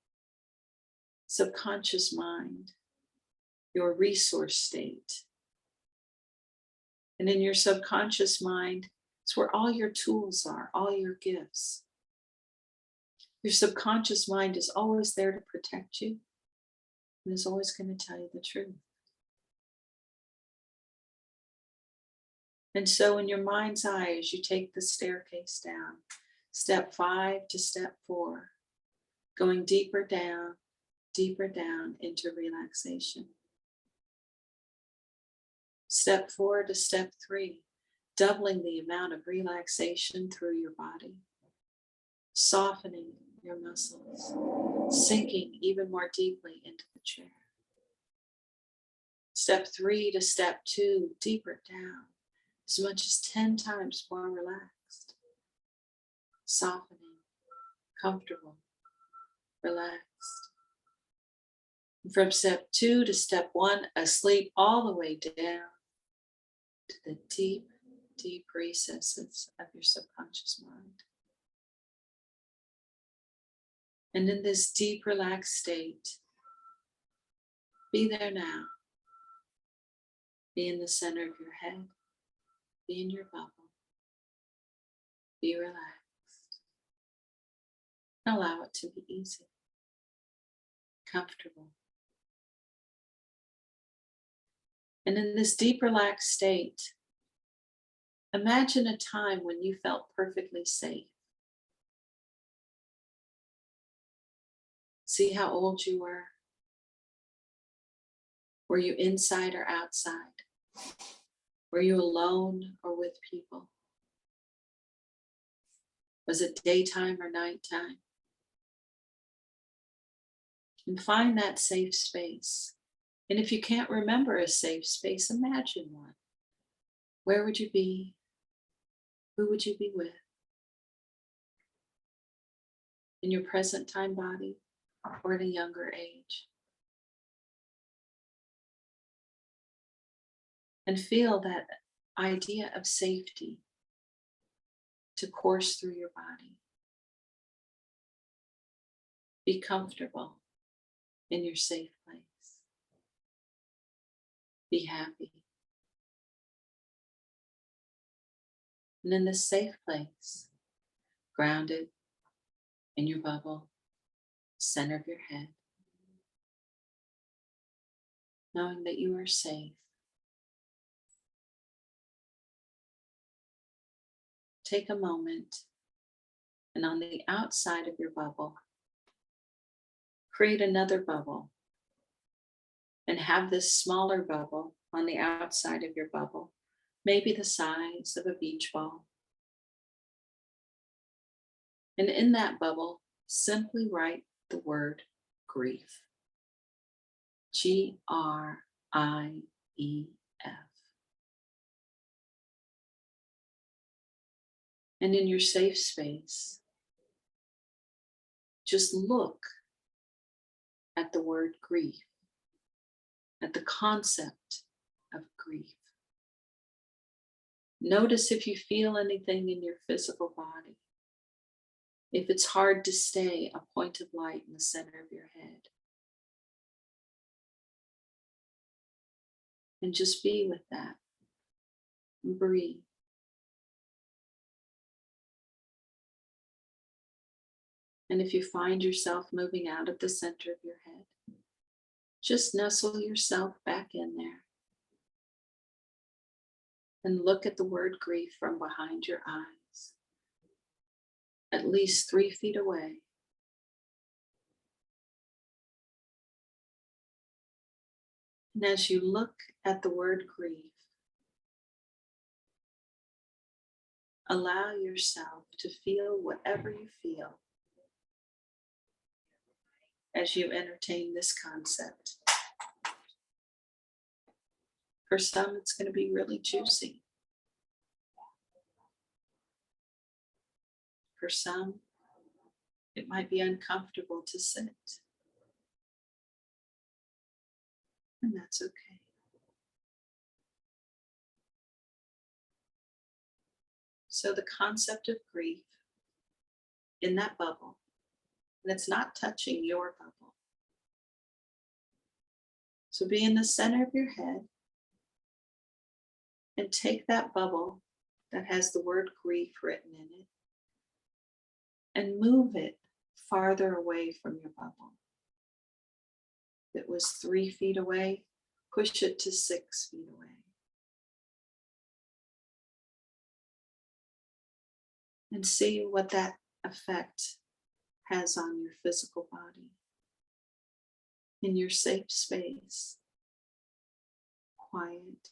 S3: subconscious mind, your resource state. And in your subconscious mind, it's where all your tools are, all your gifts. Your subconscious mind is always there to protect you and is always going to tell you the truth. And so in your mind's eye, as you take the staircase down, step 5 to step 4, going deeper down deeper down into relaxation. Step 4 to step 3, doubling the amount of relaxation through your body, softening your muscles, sinking even more deeply into the chair. Step 3 to step 2, deeper down, as much as 10 times more relaxed, softening, comfortable, relaxed. And from step 2 to step 1, asleep all the way down to the deep, deep recesses of your subconscious mind. And in this deep, relaxed state, be there now. Be in the center of your head. Be in your bubble. Be relaxed. And allow it to be easy, comfortable. And in this deep, relaxed state, imagine a time when you felt perfectly safe. See how old you were. Were you inside or outside? Were you alone or with people? Was it daytime or nighttime? And find that safe space. And if you can't remember a safe space, imagine one. Where would you be? Who would you be with? In your present time body or at a younger age? And feel that idea of safety to course through your body. Be comfortable in your safe place. Be happy. And in this safe place, grounded in your bubble, center of your head, knowing that you are safe. Take a moment and on the outside of your bubble, create another bubble and have this smaller bubble on the outside of your bubble, maybe the size of a beach ball. And in that bubble, simply write the word grief. Grief. And in your safe space, just look at the word grief, at the concept of grief. Notice if you feel anything in your physical body. If it's hard to stay a point of light in the center of your head. And just be with that. And breathe. And if you find yourself moving out of the center of your head, just nestle yourself back in there. And look at the word grief from behind your eyes, at least 3 feet away. And as you look at the word grief, allow yourself to feel whatever you feel as you entertain this concept. For some, it's going to be really juicy. For some, it might be uncomfortable to sit. And that's okay. So the concept of grief in that bubble, and it's not touching your bubble. So be in the center of your head and take that bubble that has the word grief written in it and move it farther away from your bubble. If it was 3 feet away, push it to 6 feet away. And see what that effect has on your physical body. in your safe space, quiet,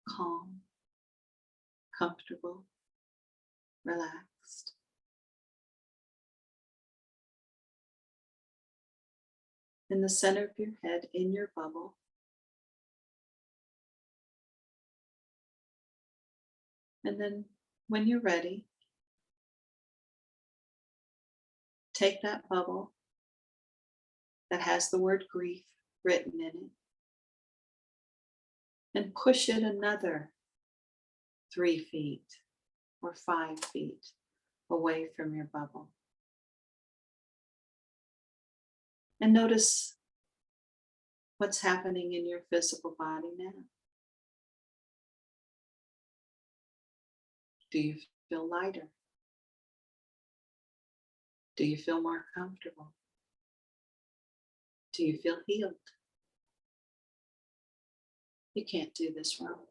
S3: calm, comfortable, relaxed. In the center of your head, in your bubble, and then when you're ready, take that bubble that has the word grief written in it and push it another 3 feet or 5 feet away from your bubble. And notice what's happening in your physical body now. Do you feel lighter? Do you feel more comfortable? Do you feel healed? You can't do this wrong.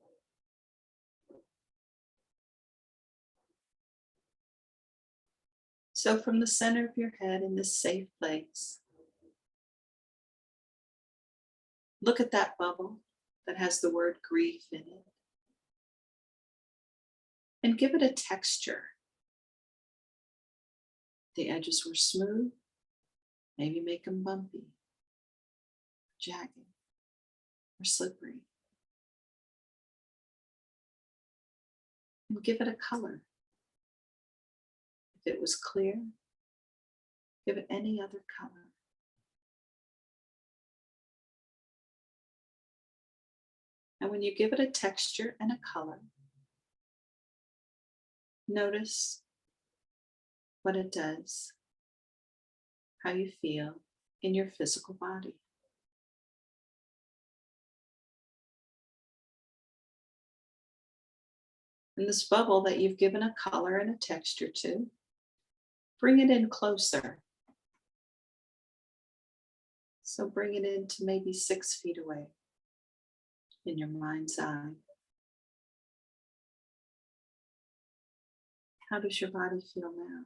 S3: So from the center of your head in this safe place, look at that bubble that has the word grief in it and give it a texture. The edges were smooth, maybe make them bumpy, jagged, or slippery. And give it a color. If it was clear, give it any other color. And when you give it a texture and a color, notice what it does, how you feel in your physical body. And this bubble that you've given a color and a texture to, bring it in closer. So bring it in to maybe 6 feet away in your mind's eye. How does your body feel now?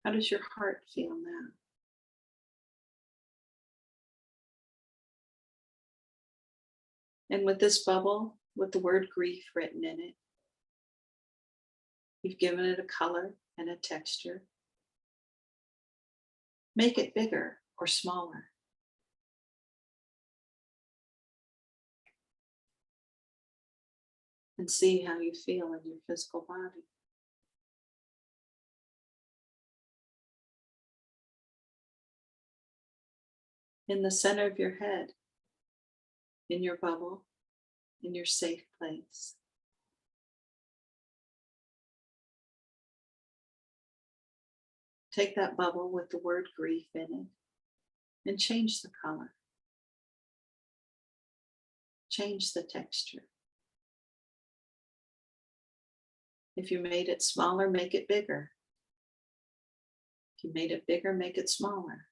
S3: How does your heart feel now? And with this bubble, with the word grief written in it, you've given it a color and a texture. Make it bigger or smaller. And see how you feel in your physical body. In the center of your head, in your bubble, in your safe place. Take that bubble with the word grief in it and change the color. Change the texture. If you made it smaller, make it bigger. If you made it bigger, make it smaller.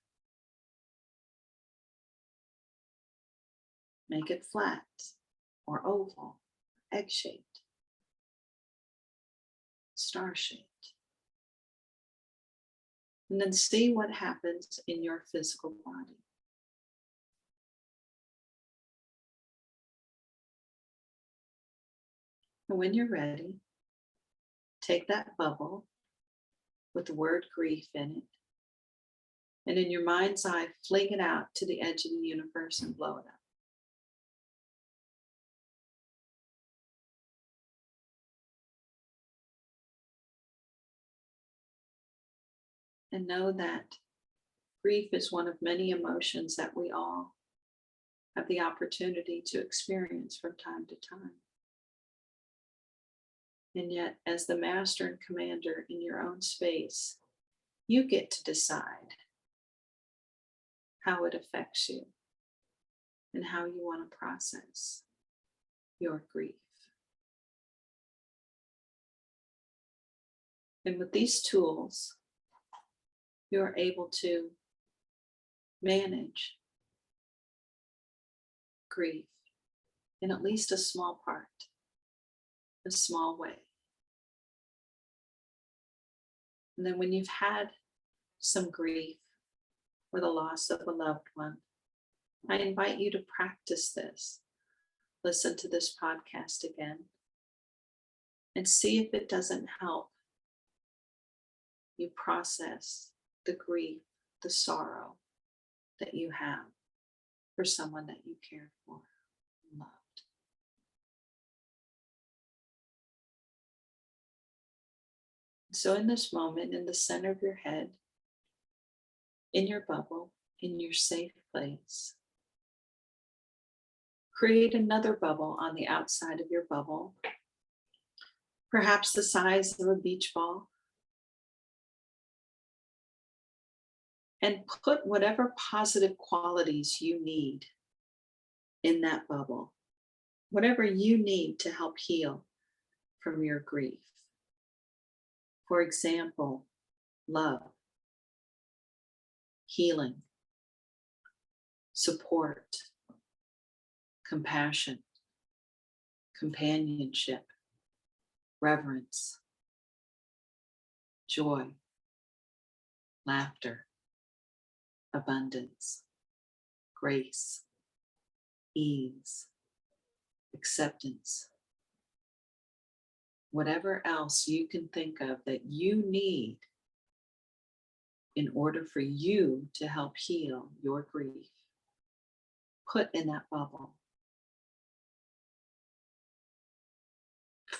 S3: Make it flat or oval, egg-shaped, star-shaped. And then see what happens in your physical body. And when you're ready, take that bubble with the word grief in it, and in your mind's eye, fling it out to the edge of the universe and blow it up. And know that grief is one of many emotions that we all have the opportunity to experience from time to time. And yet, as the master and commander in your own space, you get to decide how it affects you and how you want to process your grief. And with these tools, you're able to manage grief in at least a small part, a small way. And then when you've had some grief or the loss of a loved one, I invite you to practice this. Listen to this podcast again and see if it doesn't help you process the grief, the sorrow that you have for someone that you cared for and loved. So in this moment, in the center of your head, in your bubble, in your safe place, create another bubble on the outside of your bubble, perhaps the size of a beach ball, and put whatever positive qualities you need in that bubble, whatever you need to help heal from your grief. For example, love, healing, support, compassion, companionship, reverence, joy, laughter, abundance, grace, ease, acceptance. Whatever else you can think of that you need in order for you to help heal your grief, put in that bubble.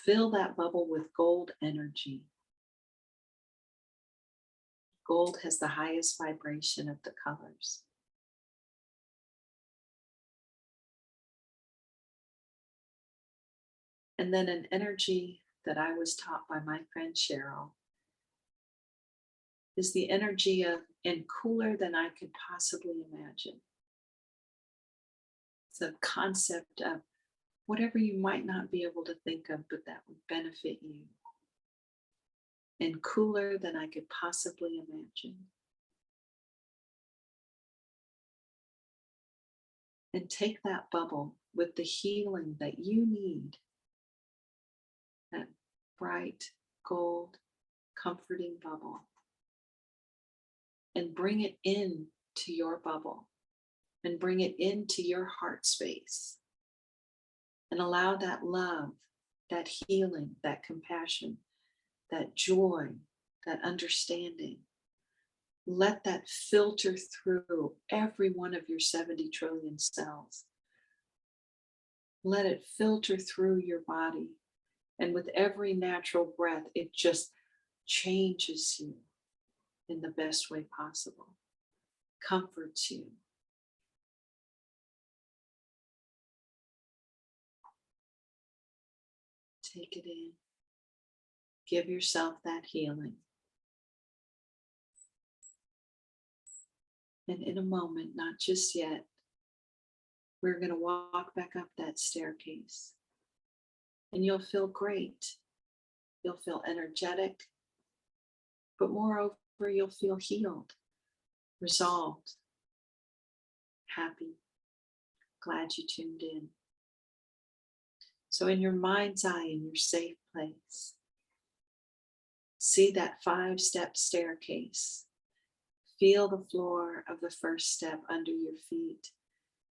S3: Fill that bubble with gold energy. Gold has the highest vibration of the colors. And then an energy that I was taught by my friend Cheryl is the energy of and cooler than I could possibly imagine. It's a concept of whatever you might not be able to think of, but that would benefit you. And cooler than I could possibly imagine. And take that bubble with the healing that you need, that bright, gold, comforting bubble, and bring it in to your bubble, and bring it into your heart space, and allow that love, that healing, that compassion, that joy, that understanding, let that filter through every one of your 70 trillion cells. Let it filter through your body. And with every natural breath, it just changes you in the best way possible, comforts you. Take it in. Give yourself that healing. And in a moment, not just yet, we're going to walk back up that staircase. And you'll feel great. You'll feel energetic. But moreover, you'll feel healed, resolved, happy, glad you tuned in. So in your mind's eye, in your safe place, see that 5-step staircase. Feel the floor of the first step under your feet.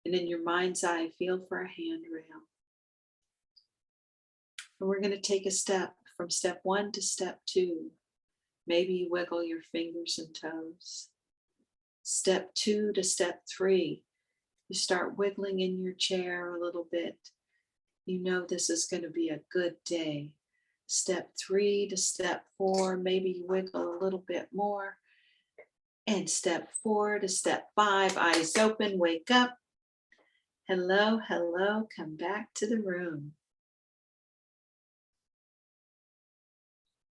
S3: And in your mind's eye, feel for a handrail. And we're going to take a step from step 1 to step 2. Maybe you wiggle your fingers and toes. Step 2 to step 3. You start wiggling in your chair a little bit. You know this is going to be a good day. Step 3 to step 4, maybe you wiggle a little bit more. And step 4 to step 5, eyes open, wake up. Hello, hello, come back to the room.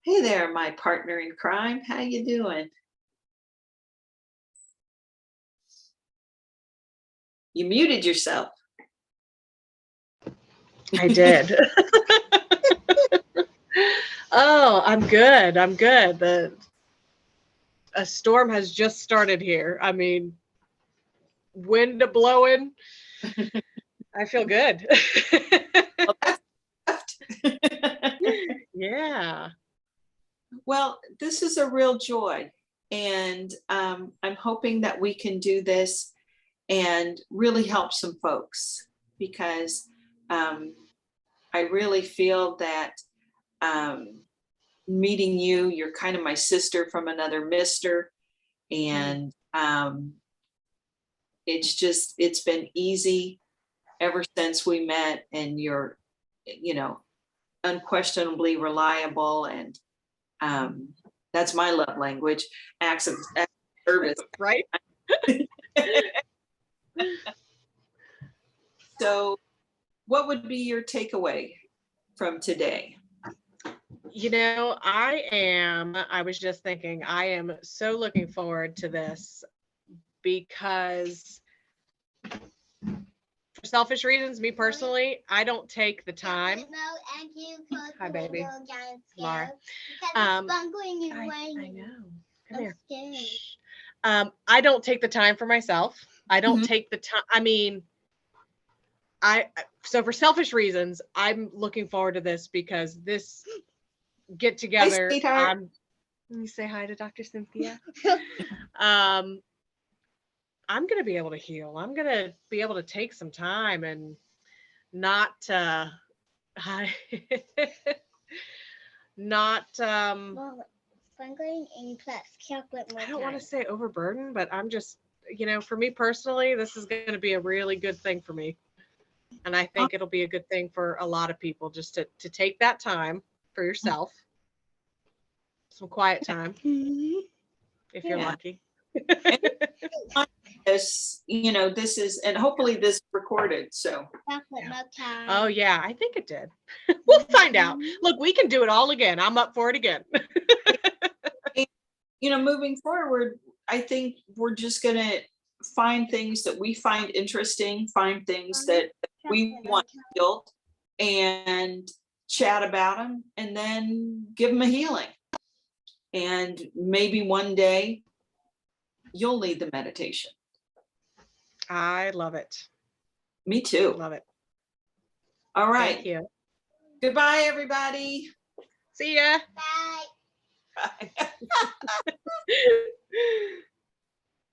S3: Hey there, my partner in crime. How you doing? You muted yourself.
S1: I did. Oh, I'm good. I'm good. A storm has just started here. I mean, wind blowing. I feel good.
S3: Well, that's
S1: Yeah.
S3: Well, this is a real joy. And I'm hoping that we can do this and really help some folks, because I really feel that meeting you, you're kind of my sister from another mister. And it's been easy ever since we met, and you're, unquestionably reliable. And that's my love language, acts of service.
S1: Right.
S3: So what would be your takeaway from today?
S1: I was just thinking, I am so looking forward to this, because for selfish reasons, me personally, I don't take the time. Hi, baby. Laura. I know. Come here. Shh. I don't take the time for myself. I don't take the time. I mean, so for selfish reasons, I'm looking forward to this, because this get together.
S3: Hi,
S1: let me say hi to Dr. Cynthia. I'm going to be able to heal. I'm going to be able to take some time and not
S4: sprinkling in plus chocolate more.
S1: I don't want to say overburden, but I'm just, for me personally, this is going to be a really good thing for me. And I think it'll be a good thing for a lot of people, just to take that time for yourself. Some quiet time, if you're lucky.
S3: This is, and hopefully this recorded. So
S1: oh yeah, I think it did. We'll find out. Look, we can do it all again. I'm up for it again.
S3: Moving forward, I think we're just gonna find things that we find interesting, find things that we want healed, and chat about them, and then give them a healing. And maybe one day you'll lead the meditation.
S1: I love it.
S3: Me too.
S1: Love it.
S3: All right.
S1: Thank you.
S3: Goodbye, everybody.
S1: See ya.
S4: Bye.
S3: Bye.